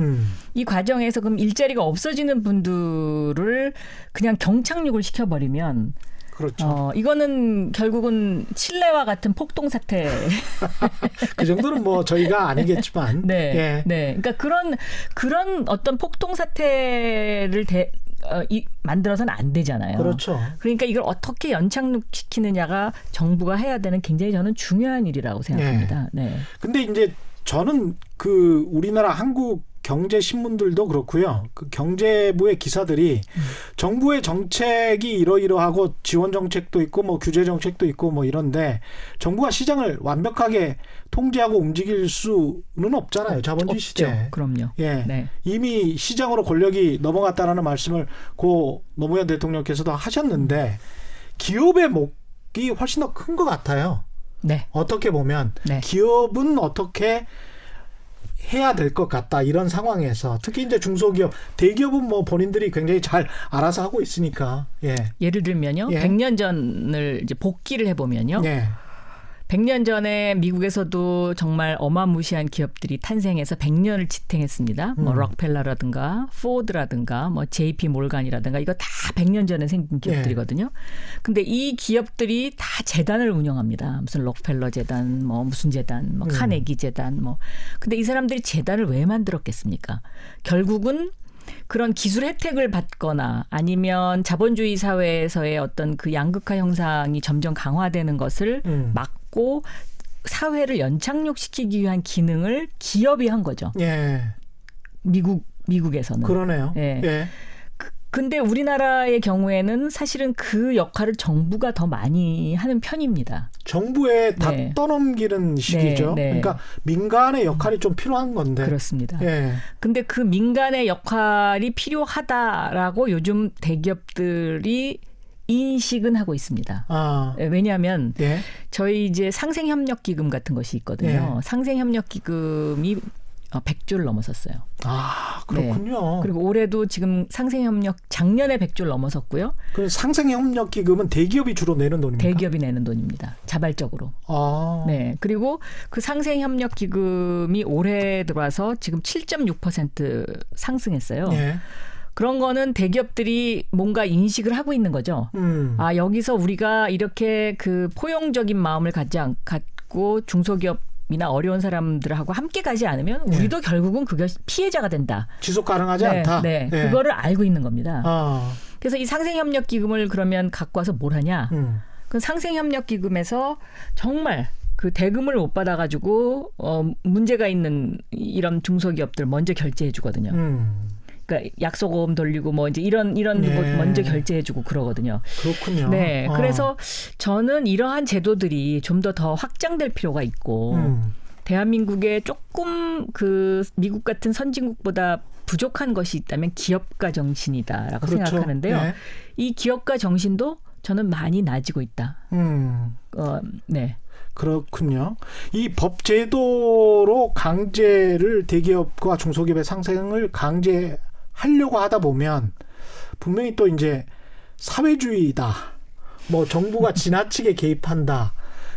이 과정에서 그럼 일자리가 없어지는 분들을 그냥 경착륙을 시켜버리면 그렇죠. 이거는 결국은 칠레와 같은 폭동 사태. 그 정도는 뭐 저희가 아니겠지만. 그러니까 그런 어떤 폭동 사태를 만들어서는 안 되잖아요. 그렇죠. 그러니까 이걸 어떻게 연착륙시키느냐가 정부가 해야 되는 굉장히 저는 중요한 일이라고 생각합니다. 근데 이제 저는 그 우리나라 한국 경제 신문들도 그렇고요. 그 경제부의 기사들이 정부의 정책이 이러이러하고 지원 정책도 있고 뭐 규제 정책도 있고 뭐 이런데 정부가 시장을 완벽하게 통제하고 움직일 수는 없잖아요. 자본주의 시대. 그럼요. 이미 시장으로 권력이 넘어갔다라는 말씀을 고 노무현 대통령께서도 하셨는데 기업의 몫이 훨씬 더 큰 것 같아요. 어떻게 보면 기업은 어떻게 해야 될 것 같다. 이런 상황에서 특히 이제 중소기업, 대기업은 뭐 본인들이 굉장히 잘 알아서 하고 있으니까. 예를 들면요. 100년 전을 이제 복기를 해보면요. 100년 전에 미국에서도 정말 어마무시한 기업들이 탄생해서 100년을 지탱했습니다. 뭐 록펠러라든가 포드라든가 뭐 JP 몰간이라든가 이거 다 100년 전에 생긴 기업들이거든요. 근데 이 기업들이 다 재단을 운영합니다. 무슨 록펠러 재단, 뭐 무슨 재단, 뭐 카네기 재단, 뭐. 근데 이 사람들이 재단을 왜 만들었겠습니까? 결국은 그런 기술 혜택을 받거나 아니면 자본주의 사회에서의 어떤 그 양극화 형상이 점점 강화되는 것을 막고 사회를 연착륙시키기 위한 기능을 기업이 한 거죠. 미국에서는. 그러네요. 근데 우리나라의 경우에는 사실은 그 역할을 정부가 더 많이 하는 편입니다. 정부에 다 네. 떠넘기는 식이죠. 네, 네. 그러니까 민간의 역할이 좀 필요한 건데. 그렇습니다. 예. 근데 그 민간의 역할이 필요하다라고 요즘 대기업들이 인식은 하고 있습니다. 아. 왜냐하면 예. 저희 이제 상생협력기금 같은 것이 있거든요. 예. 상생협력기금이 100조를 넘어섰어요. 아, 그렇군요. 네. 그리고 올해도 지금 상생협력 작년에 100조를 넘어섰고요. 그 상생협력기금은 대기업이 주로 내는 돈입니까? 대기업이 내는 돈입니다. 자발적으로. 아. 네. 그리고 그 상생협력기금이 올해 들어와서 지금 7.6% 상승했어요. 예. 그런 거는 대기업들이 뭔가 인식을 하고 있는 거죠. 아, 여기서 우리가 이렇게 그 포용적인 마음을 갖고 중소기업이나 어려운 사람들하고 함께 가지 않으면 우리도 결국은 그것이 피해자가 된다. 지속 가능하지 네, 않다. 네. 예. 그거를 알고 있는 겁니다. 아. 그래서 이 상생협력기금을 그러면 갖고 와서 뭘 하냐. 그 상생협력기금에서 정말 그 대금을 못 받아가지고 문제가 있는 이런 중소기업들 먼저 결제해 주거든요. 그러니까 약소금 돌리고 뭐 이제 이런 예. 뭐 먼저 결제해주고 그러거든요. 그렇군요. 네, 그래서 저는 이러한 제도들이 좀 더 확장될 필요가 있고 대한민국에 조금 그 미국 같은 선진국보다 부족한 것이 있다면 기업가 정신이다라고 그렇죠. 생각하는데요. 네. 이 기업가 정신도 저는 많이 나아지고 있다. 네. 그렇군요. 이 법 제도로 강제를 대기업과 중소기업의 상생을 강제하려고 하다 보면 분명히 또 이제 사회주의다. 뭐 정부가 지나치게 개입한다.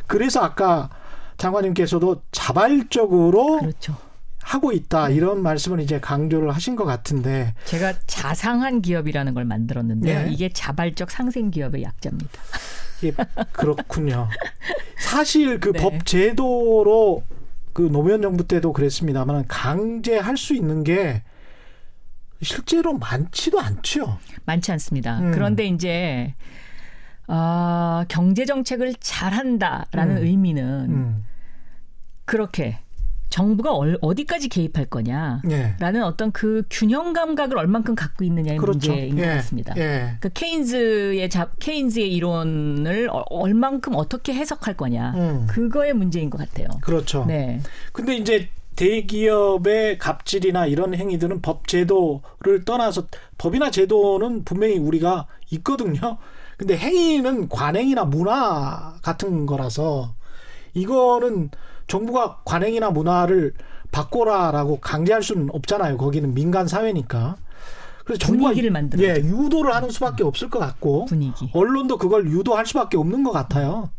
그래서 아까 장관님께서도 자발적으로 그렇죠. 하고 있다. 이런 말씀을 이제 강조를 하신 것 같은데. 제가 자상한 기업이라는 걸 만들었는데요. 네. 이게 자발적 상생 기업의 약자입니다. 예, 그렇군요. 사실 그 네. 법 제도로 그 노무현 정부 때도 그랬습니다만 강제할 수 있는 게 실제로 많지도 않죠. 많지 않습니다. 그런데 이제 경제 정책을 잘한다라는 의미는 그렇게 정부가 어디까지 개입할 거냐라는 예. 어떤 그 균형 감각을 얼만큼 갖고 있느냐의 그렇죠. 문제인 것 같습니다. 예. 그 케인즈의 이론을 얼만큼 어떻게 해석할 거냐 그거의 문제인 것 같아요. 그렇죠. 네. 근데 이제 대기업의 갑질이나 이런 행위들은 법 제도를 떠나서 법이나 제도는 분명히 우리가 있거든요. 근데 행위는 관행이나 문화 같은 거라서 이거는 정부가 관행이나 문화를 바꿔라라고 강제할 수는 없잖아요. 거기는 민간 사회니까. 그래서 정부가 분위기를 만들어야 예, 유도를 하는 수밖에 없을 것 같고 분위기. 언론도 그걸 유도할 수밖에 없는 것 같아요.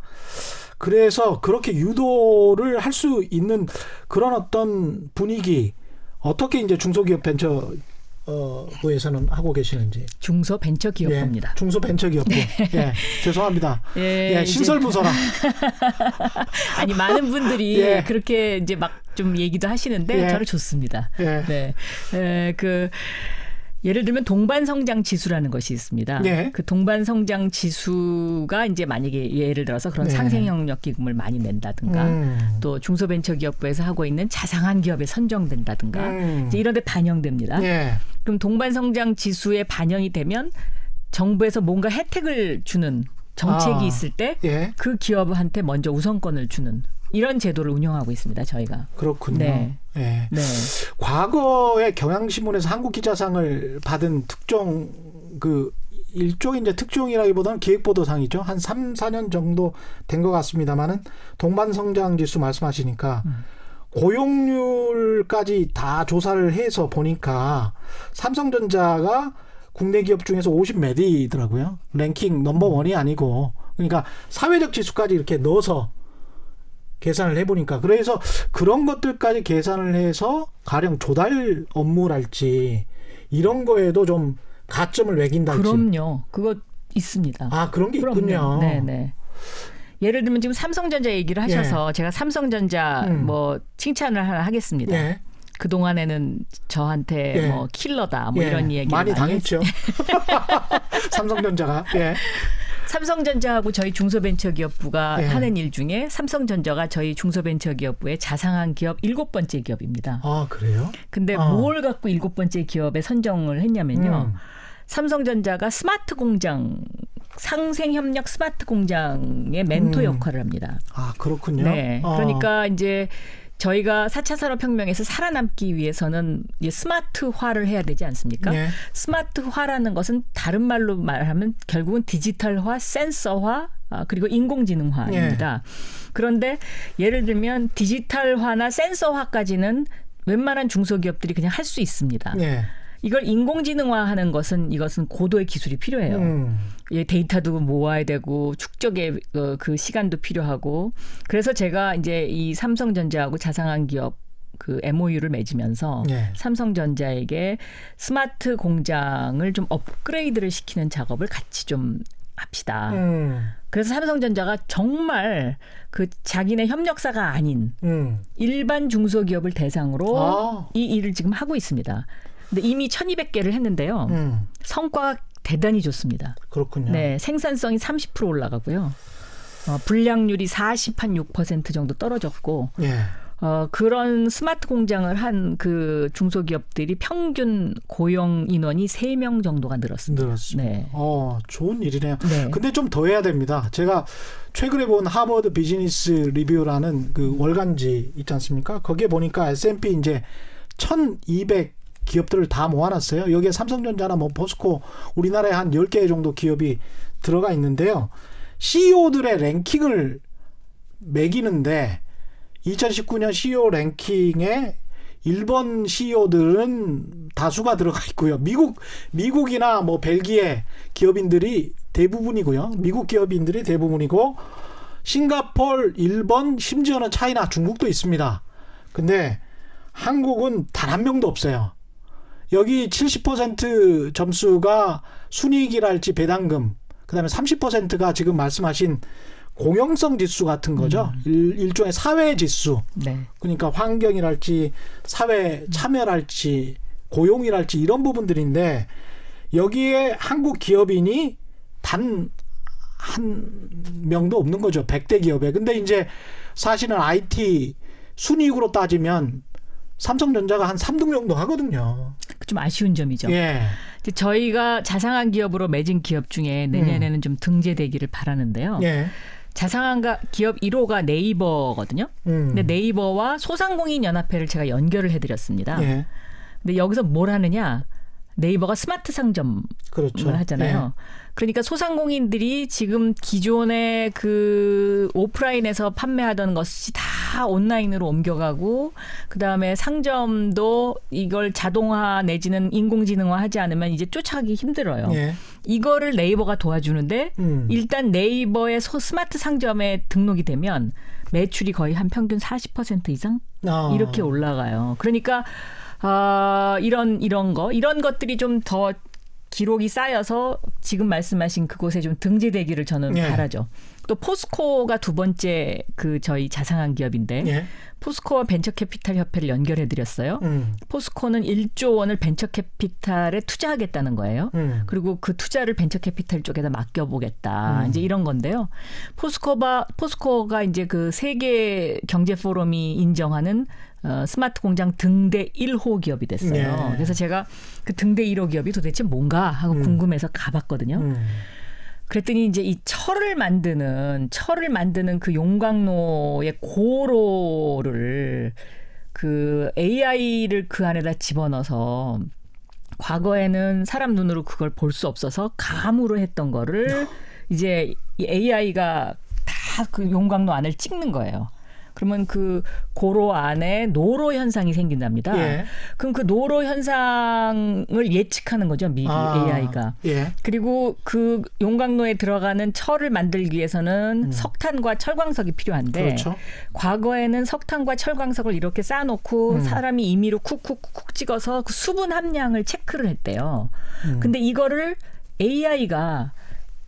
그래서 그렇게 유도를 할 수 있는 그런 어떤 분위기 어떻게 이제 중소기업 벤처 부에서는 하고 계시는지. 중소벤처기업부입니다. 예, 중소벤처기업부. 예, 죄송합니다. 예, 신설부서라. 아니 많은 분들이 예. 그렇게 이제 막 좀 얘기도 하시는데 예. 저는 좋습니다. 예. 네, 그 예를 들면 동반성장 지수라는 것이 있습니다. 예. 그 동반성장 지수가 이제 만약에 예를 들어서 그런 네. 상생협력 기금을 많이 낸다든가 또 중소벤처기업부에서 하고 있는 자상한 기업에 선정된다든가 이제 이런 데 반영됩니다. 예. 그럼 동반성장 지수에 반영이 되면 정부에서 뭔가 혜택을 주는 정책이 있을 때 그 기업한테 먼저 우선권을 주는 이런 제도를 운영하고 있습니다. 저희가. 그렇군요. 네. 예. 네. 과거에 경향신문에서 한국기자상을 받은 특종 그 일종의 이제 특종이라기보다는 기획보도상이죠. 한 3, 4년 정도 된 것 같습니다만은 동반성장지수 말씀하시니까 고용률까지 다 조사를 해서 보니까 삼성전자가 국내 기업 중에서 50몇 위더라고요. 랭킹 넘버1이 아니고. 그러니까 사회적 지수까지 이렇게 넣어서 계산을 해보니까 그래서 그런 것들까지 계산을 해서 가령 조달 업무랄지 이런 거에도 좀 가점을 매긴달지. 그럼요. 그거 있습니다. 아, 그런 게 그럼요. 있군요. 네네. 예를 들면 지금 삼성전자 얘기를 하셔서 제가 삼성전자 뭐 칭찬을 하나 하겠습니다. 예. 그동안에는 저한테 뭐 킬러다 뭐 이런 얘기 많이 당했죠. 삼성전자가. 예. 삼성전자하고 저희 중소벤처기업부가 하는 일 중에 삼성전자가 저희 중소벤처기업부의 자상한 기업 7번째 기업입니다. 아, 그래요? 근데 뭘 갖고 7번째 기업에 선정을 했냐면요. 삼성전자가 스마트 공장 상생협력 스마트 공장의 멘토 역할을 합니다. 아, 그렇군요. 네. 그러니까 이제 저희가 4차 산업혁명에서 살아남기 위해서는 이제 스마트화를 해야 되지 않습니까? 네. 스마트화라는 것은 다른 말로 말하면 결국은 디지털화, 센서화, 그리고 인공지능화입니다. 네. 그런데 예를 들면 디지털화나 센서화까지는 웬만한 중소기업들이 그냥 할 수 있습니다. 네. 이걸 인공지능화하는 것은 이것은 고도의 기술이 필요해요. 데이터도 모아야 되고 축적의 그 시간도 필요하고 그래서 제가 이제 이 삼성전자하고 자상한 기업 그 MOU를 맺으면서 네. 삼성전자에게 스마트 공장을 좀 업그레이드를 시키는 작업을 같이 좀 합시다. 그래서 삼성전자가 정말 그 자기네 협력사가 아닌 일반 중소기업을 대상으로 이 일을 지금 하고 있습니다. 근데 이미 1200개를 했는데요. 성과가 대단히 좋습니다. 그렇군요. 네, 생산성이 30% 올라가고요. 불량률이 6% 정도 떨어졌고 예. 그런 스마트 공장을 한 그 중소기업들이 평균 고용 인원이 3명 정도가 늘었습니다. 네. 좋은 일이네요. 네. 근데 좀 더 해야 됩니다. 제가 최근에 본 하버드 비즈니스 리뷰라는 그 월간지 있지 않습니까? 거기에 보니까 S&P 이제 1200 기업들을 다 모아놨어요. 여기에 삼성전자나 뭐 포스코 우리나라에 한 10개 정도 기업이 들어가 있는데요. CEO들의 랭킹을 매기는데 2019년 CEO 랭킹에 일본 CEO들은 다수가 들어가 있고요. 미국이나 뭐 벨기에 기업인들이 대부분이고요. 미국 기업인들이 대부분이고 싱가포르, 일본, 심지어는 차이나, 중국도 있습니다. 근데 한국은 단 한 명도 없어요. 여기 70% 점수가 순이익이랄지 배당금, 그다음에 30%가 지금 말씀하신 공영성 지수 같은 거죠. 일종의 사회 지수. 네. 그러니까 환경이랄지 사회 참여랄지 고용이랄지 이런 부분들인데 여기에 한국 기업인이 단 한 명도 없는 거죠. 100대 기업에. 근데 이제 사실은 IT 순이익으로 따지면 삼성전자가 한 3등 정도 하거든요. 좀 아쉬운 점이죠. 예. 저희가 자상한 기업으로 맺은 기업 중에 내년에는 좀 등재되기를 바라는데요. 예. 자상한 기업 1호가 네이버거든요. 근데 네이버와 소상공인연합회를 제가 연결을 해드렸습니다. 예. 근데 여기서 뭘 하느냐? 네이버가 스마트 상점을 그렇죠. 하잖아요. 예. 그러니까 소상공인들이 지금 기존의 그 오프라인에서 판매하던 것이 다 온라인으로 옮겨가고 그다음에 상점도 이걸 자동화 내지는 인공지능화 하지 않으면 이제 쫓아가기 힘들어요. 예. 이거를 네이버가 도와주는데 일단 네이버의 스마트 상점에 등록이 되면 매출이 거의 한 평균 40% 이상 이렇게 올라가요. 그러니까 이런 것들이 좀 더 기록이 쌓여서 지금 말씀하신 그곳에 좀 등재되기를 저는 바라죠. 또 포스코가 두 번째 그 저희 자상한 기업인데 포스코와 벤처캐피탈 협회를 연결해드렸어요. 포스코는 1조 원을 벤처캐피탈에 투자하겠다는 거예요. 그리고 그 투자를 벤처캐피탈 쪽에다 맡겨보겠다. 이제 이런 건데요. 포스코가 이제 그 세계 경제 포럼이 인정하는 스마트 공장 등대 1호 기업이 됐어요. 그래서 제가 그 등대 1호 기업이 도대체 뭔가 하고 궁금해서 가봤거든요. 그랬더니 이제 이 철을 만드는 그 용광로의 고로를 그 AI를 그 안에다 집어넣어서 과거에는 사람 눈으로 그걸 볼 수 없어서 감으로 했던 거를 이제 이 AI가 다 그 용광로 안을 찍는 거예요. 그러면 그 고로 안에 노로 현상이 생긴답니다. 그럼 그 노로 현상을 예측하는 거죠, 미리 AI가. 그리고 그 용광로에 들어가는 철을 만들기 위해서는 석탄과 철광석이 필요한데 그렇죠. 과거에는 석탄과 철광석을 이렇게 쌓아놓고 사람이 임의로 쿡쿡쿡 찍어서 그 수분 함량을 체크를 했대요. 근데 이거를 AI가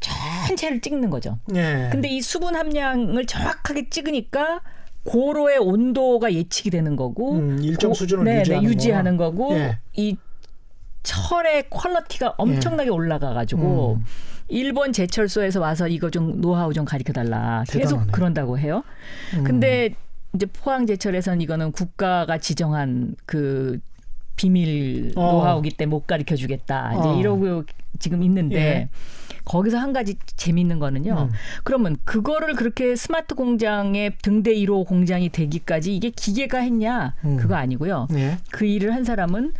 전체를 찍는 거죠. 근데 이 수분 함량을 정확하게 찍으니까 고로의 온도가 예측이 되는 거고 일정 수준을 유지하는 거고 이 철의 퀄리티가 엄청나게 올라가가지고 일본 제철소에서 와서 이거 좀 노하우 좀 가르쳐달라 계속 대단하네. 그런다고 해요. 근데 이제 포항제철에서는 이거는 국가가 지정한 그 비밀 노하우기 때문에 못 가르쳐주겠다. 이제 이러고 지금 있는데 거기서 한 가지 재미있는 거는요. 그러면 그거를 그렇게 스마트 공장의 등대 1호 공장이 되기까지 이게 기계가 했냐? 그거 아니고요. 그 일을 한 사람은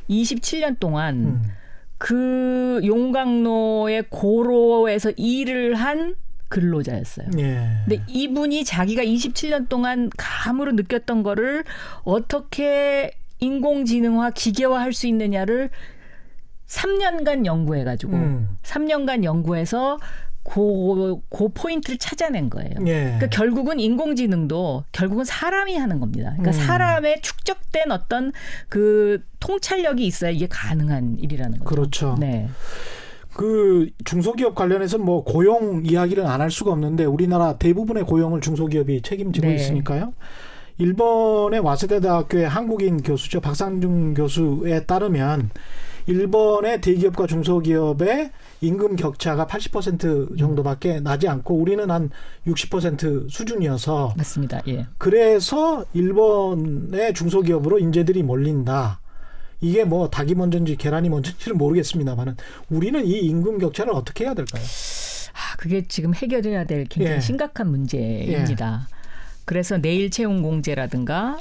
27년 동안 그 용광로의 고로에서 일을 한 근로자였어요. 근데 이분이 자기가 27년 동안 감으로 느꼈던 거를 어떻게 인공지능화, 기계화할 수 있느냐를 3년간 연구해가지고 3년간 연구해서 그 포인트를 찾아낸 거예요. 그러니까 결국은 인공지능도 결국은 사람이 하는 겁니다. 그러니까 사람의 축적된 어떤 그 통찰력이 있어야 이게 가능한 일이라는 거죠. 그렇죠. 네. 그 중소기업 관련해서 뭐 고용 이야기를 안 할 수가 없는데 우리나라 대부분의 고용을 중소기업이 책임지고 있으니까요. 일본의 와세다 대학교의 한국인 교수죠. 박상중 교수에 따르면 일본의 대기업과 중소기업의 임금 격차가 80% 정도밖에 나지 않고 우리는 한 60% 수준이어서 맞습니다. 예. 그래서 일본의 중소기업으로 인재들이 몰린다. 이게 뭐 닭이 먼저인지 계란이 먼저인지는 모르겠습니다만은 우리는 이 임금 격차를 어떻게 해야 될까요? 그게 지금 해결해야 될 굉장히 심각한 문제입니다. 그래서 내일 채용 공제라든가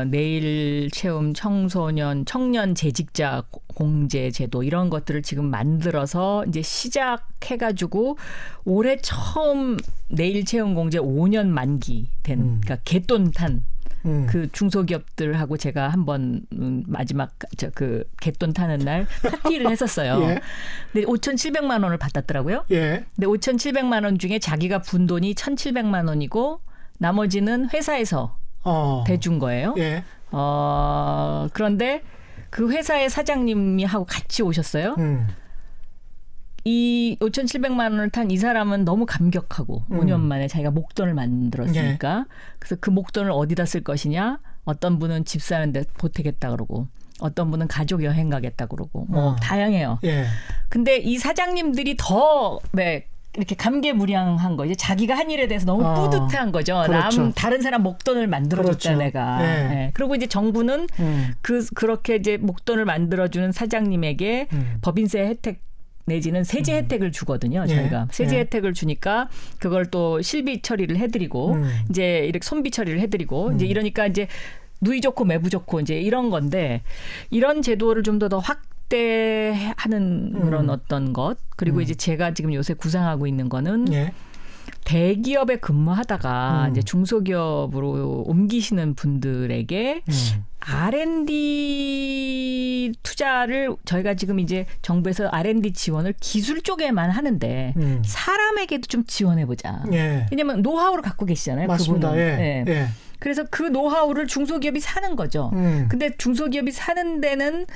내일 채움 청년 재직자 공제 제도 이런 것들을 지금 만들어서 이제 시작해가지고 올해 처음 내일 채용 공제 5년 만기 된 그러니까 개돈 탄 그 중소기업들하고 제가 한번 마지막 그 개돈 타는 날 파티를 했었어요. 근데 5,700만 원을 받았더라고요. 근데 5,700만 원 중에 자기가 분 돈이 1,700만 원이고 나머지는 회사에서 대준 거예요. 그런데 그 회사의 사장님이 하고 같이 오셨어요. 이 5,700만 원을 탄 이 사람은 너무 감격하고 5년 만에 자기가 목돈을 만들었으니까 그래서 그 목돈을 어디다 쓸 것이냐 어떤 분은 집 사는 데 보태겠다 그러고 어떤 분은 가족 여행 가겠다 그러고 뭐 다양해요. 근데 이 사장님들이 더 이렇게 감개무량한 거죠. 자기가 한 일에 대해서 너무 뿌듯한 거죠. 그렇죠. 다른 사람 목돈을 만들어줬다 그렇죠. 내가. 그리고 이제 정부는 그렇게 이제 목돈을 만들어주는 사장님에게 법인세 혜택 내지는 세제 혜택을 주거든요. 저희가 세제 혜택을 주니까 그걸 또 실비 처리를 해드리고 이제 이렇게 손비 처리를 해드리고 이제 이러니까 이제 누이 좋고 매부 좋고 이제 이런 건데 이런 제도를 좀 더 확대하는 그런 어떤 것 그리고 이제 제가 지금 요새 구상하고 있는 거는 대기업에 근무하다가 이제 중소기업으로 옮기시는 분들에게 R&D 투자를 저희가 지금 이제 정부에서 R&D 지원을 기술 쪽에만 하는데 사람에게도 좀 지원해보자. 왜냐하면 노하우를 갖고 계시잖아요. 맞습니다. 그분은. 그래서 그 노하우를 중소기업이 사는 거죠. 근데 중소기업이 사는 데는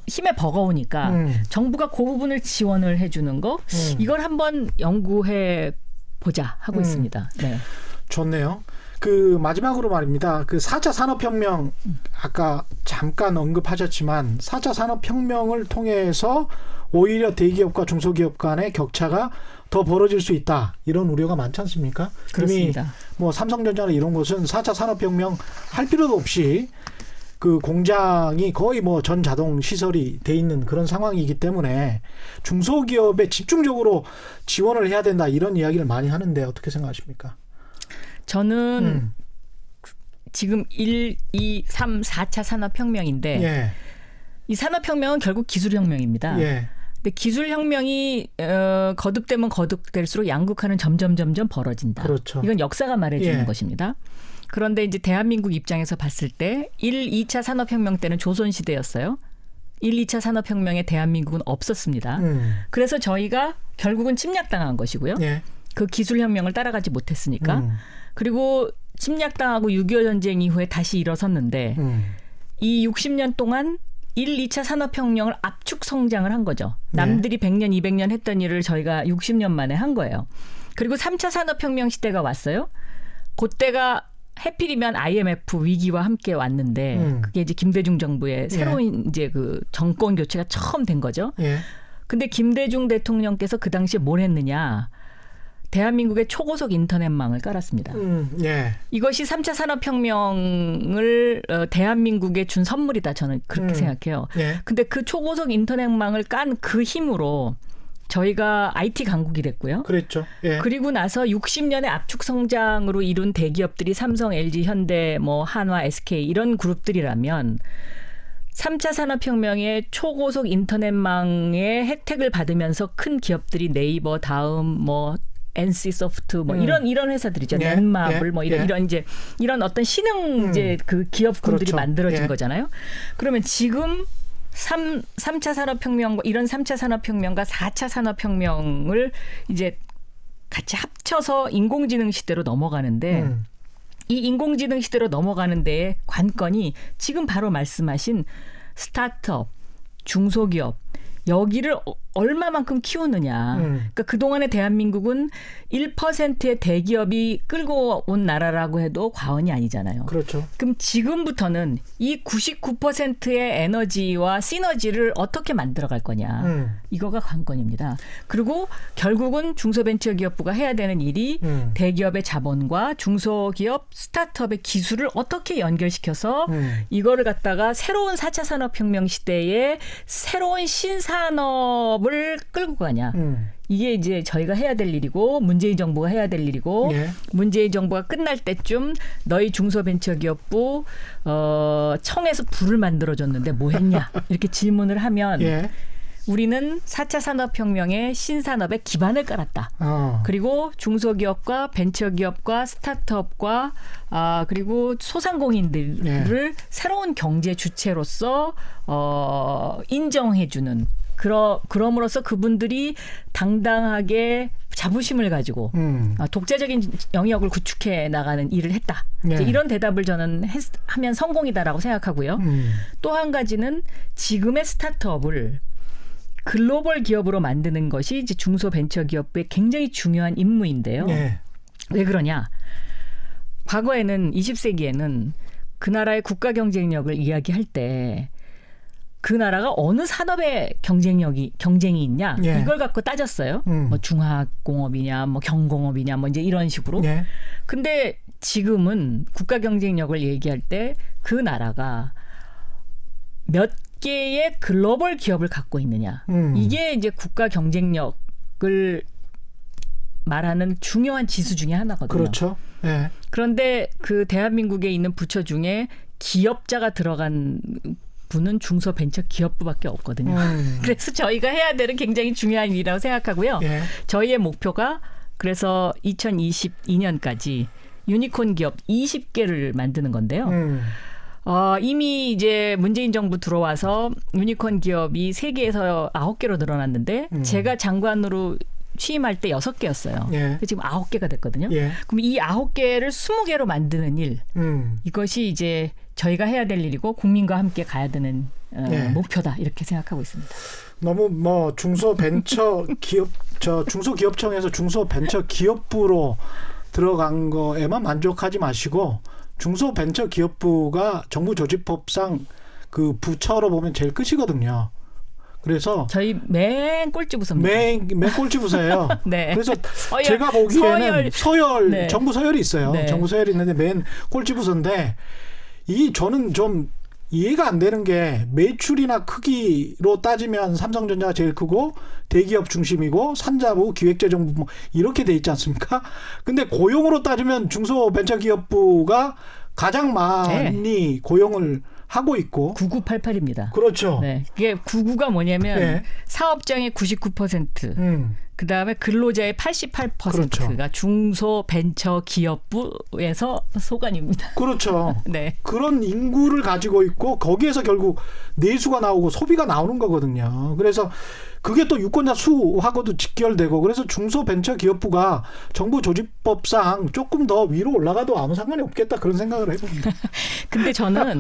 힘에 버거우니까 정부가 그 부분을 지원을 해주는 거 이걸 한번 연구해 보자 하고 있습니다. 좋네요. 그 마지막으로 말입니다. 그 4차 산업혁명 아까 잠깐 언급하셨지만 4차 산업혁명을 통해서 오히려 대기업과 중소기업 간의 격차가 더 벌어질 수 있다. 이런 우려가 많지 않습니까? 그렇습니다. 이미 뭐 삼성전자나 이런 곳은 4차 산업혁명 할 필요도 없이 그 공장이 거의 뭐 전 자동 시설이 돼 있는 그런 상황이기 때문에 중소기업에 집중적으로 지원을 해야 된다. 이런 이야기를 많이 하는데 어떻게 생각하십니까? 저는 지금 1, 2, 3, 4차 산업혁명인데 이 산업혁명은 결국 기술혁명입니다. 근데 기술혁명이 거듭되면 거듭될수록 양극화는 점점 벌어진다. 그렇죠. 이건 역사가 말해주는 것입니다. 그런데 이제 대한민국 입장에서 봤을 때 1, 2차 산업혁명 때는 조선시대였어요. 1, 2차 산업혁명에 대한민국은 없었습니다. 그래서 저희가 결국은 침략당한 것이고요. 그 기술혁명을 따라가지 못했으니까. 그리고 침략당하고 6.25 전쟁 이후에 다시 일어섰는데 이 60년 동안 1, 2차 산업혁명을 압축 성장을 한 거죠. 남들이 100년, 200년 했던 일을 저희가 60년 만에 한 거예요. 그리고 3차 산업혁명 시대가 왔어요. 그때가 해필이면 IMF 위기와 함께 왔는데 그게 이제 김대중 정부의 새로운 이제 그 정권 교체가 처음 된 거죠. 근데 김대중 대통령께서 그 당시에 뭘 했느냐. 대한민국의 초고속 인터넷망을 깔았습니다. 예. 이것이 3차 산업혁명을 대한민국에 준 선물이다. 저는 그렇게 생각해요. 예. 근데 그 초고속 인터넷망을 깐 그 힘으로 저희가 IT 강국이 됐고요. 그랬죠. 예. 그리고 나서 60년의 압축 성장으로 이룬 대기업들이 삼성, LG, 현대, 뭐 한화, SK 이런 그룹들이라면 3차 산업혁명의 초고속 인터넷망의 혜택을 받으면서 큰 기업들이 네이버, 다음, 뭐 NC소프트 뭐 이런 회사들이죠. 예. 넷마블 예. 뭐 이런 이제 이런 어떤 신흥 이제 그 기업군들이 그렇죠. 만들어진 예. 거잖아요. 그러면 지금 3차 산업혁명과 이런 3차 산업혁명과 4차 산업혁명을 이제 같이 합쳐서 인공지능 시대로 넘어가는데 이 인공지능 시대로 넘어가는 데에 관건이 지금 바로 말씀하신 스타트업, 중소기업 여기를 얼마만큼 키우느냐. 그러니까 그동안의 대한민국은 1%의 대기업이 끌고 온 나라라고 해도 과언이 아니잖아요. 그렇죠. 그럼 지금부터는 이 99%의 에너지와 시너지를 어떻게 만들어갈 거냐. 이거가 관건입니다. 그리고 결국은 중소벤처기업부가 해야 되는 일이 대기업의 자본과 중소기업 스타트업의 기술을 어떻게 연결시켜서 이거를 갖다가 새로운 4차 산업혁명 시대에 새로운 신산업을 끌고 가냐. 이게 이제 저희가 해야 될 일이고 문재인 정부가 해야 될 일이고 예. 문재인 정부가 끝날 때쯤 너희 중소벤처기업부 청에서 불을 만들어줬는데 뭐 했냐 이렇게 질문을 하면 예. 우리는 4차 산업혁명의 신산업의 기반을 깔았다. 그리고 중소기업과 벤처기업과 스타트업과 그리고 소상공인들을 예. 새로운 경제 주체로서 인정해주는 그럼으로써 그분들이 당당하게 자부심을 가지고 독자적인 영역을 구축해 나가는 일을 했다. 네. 이제 이런 대답을 저는 하면 성공이다라고 생각하고요. 또 한 가지는 지금의 스타트업을 글로벌 기업으로 만드는 것이 이제 중소벤처기업의 굉장히 중요한 임무인데요. 네. 왜 그러냐? 과거에는 20세기에는 그 나라의 국가 경쟁력을 이야기할 때 그 나라가 어느 산업의 경쟁이 있냐 예. 이걸 갖고 따졌어요. 뭐 중화공업이냐, 뭐 경공업이냐, 뭐 이제 이런 식으로. 예. 근데 지금은 국가 경쟁력을 얘기할 때 그 나라가 몇 개의 글로벌 기업을 갖고 있느냐. 이게 이제 국가 경쟁력을 말하는 중요한 지수 중에 하나거든요. 그렇죠. 예. 그런데 그 대한민국에 있는 부처 중에 기업자가 들어간 부는 중소벤처기업부밖에 없거든요. 그래서 저희가 해야 되는 굉장히 중요한 일이라고 생각하고요. 예. 저희의 목표가 그래서 2022년까지 유니콘 기업 20개를 만드는 건데요. 이미 이제 문재인 정부 들어와서 유니콘 기업이 3개에서 9개로 늘어났는데 제가 장관으로 취임할 때 6개였어요. 예. 지금 9개가 됐거든요. 예. 그럼 이 9개를 20개로 만드는 일. 이것이 이제 저희가 해야 될 일이고 국민과 함께 가야 되는 예. 목표다. 이렇게 생각하고 있습니다. 너무 뭐 중소기업청에서 중소벤처기업부로 들어간 거에만 만족하지 마시고 중소벤처기업부가 정부조직법상 그 부처로 보면 제일 끝이거든요. 그래서 저희 맨 꼴찌부서입니다. 맨 꼴찌부서예요. 네. 그래서 서열, 제가 보기에는 서열 네. 정부 서열이 있어요. 네. 정부 서열이 있는데 맨 꼴찌부서인데 저는 좀 이해가 안 되는 게 매출이나 크기로 따지면 삼성전자가 제일 크고 대기업 중심이고 산자부, 기획재정부 뭐 이렇게 돼 있지 않습니까? 근데 고용으로 따지면 중소벤처기업부가 가장 많이 네. 고용을 하고 있고 9988입니다. 그렇죠. 네. 이게 99가 뭐냐면 네. 사업장의 99%, 그다음에 근로자의 88%가 그렇죠. 중소벤처기업부에서 소관입니다. 그렇죠. 네. 그런 인구를 가지고 있고 거기에서 결국 내수가 나오고 소비가 나오는 거거든요. 그래서 그게 또 유권자 수하고도 직결되고 그래서 중소벤처기업부가 정부조직법상 조금 더 위로 올라가도 아무 상관이 없겠다 그런 생각을 해봅니다. 근데 저는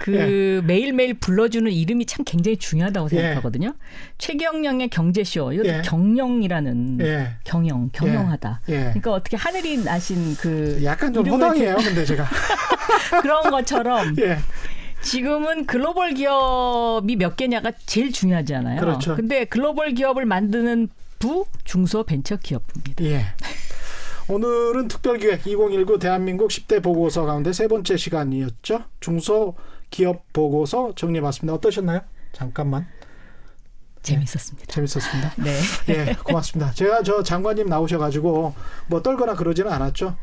그 매일매일 불러주는 이름이 참 굉장히 중요하다고 생각하거든요. 최경영의 경제쇼. 이것도 경영이라는 경영하다. 그러니까 어떻게 하늘이 나신 그 약간 좀 허당이에요. 근데 제가 그런 것처럼 지금은 글로벌 기업이 몇 개냐가 제일 중요하잖아요. 그렇죠. 근데 글로벌 기업을 만드는 부 중소벤처기업부입니다. 예. 오늘은 특별기획 2019 대한민국 10대 보고서 가운데 세 번째 시간이었죠. 중소기업 보고서 정리해봤습니다. 어떠셨나요? 잠깐만. 재밌었습니다. 재밌었습니다. 네. 예, 고맙습니다. 제가 저 장관님 나오셔가지고 뭐 떨거나 그러지는 않았죠.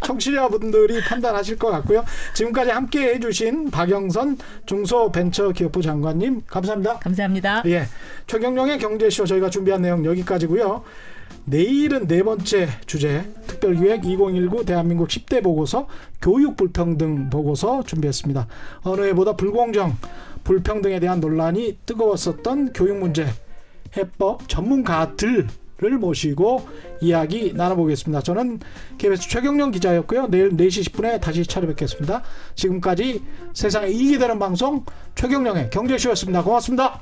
청취자분들이 판단하실 것 같고요. 지금까지 함께 해주신 박영선 중소벤처기업부 장관님 감사합니다. 감사합니다. 예, 최경영의 경제쇼 저희가 준비한 내용 여기까지고요. 내일은 네 번째 주제 특별기획 2019 대한민국 10대 보고서 교육 불평등 보고서 준비했습니다. 어느 해보다 불공정, 불평등에 대한 논란이 뜨거웠었던 교육 문제 해법 전문가들을 모시고 이야기 나눠보겠습니다. 저는 KBS 최경영 기자였고요. 내일 4시 10분에 다시 찾아뵙겠습니다. 지금까지 세상에 이익이 되는 방송 최경영의 경제쇼였습니다. 고맙습니다.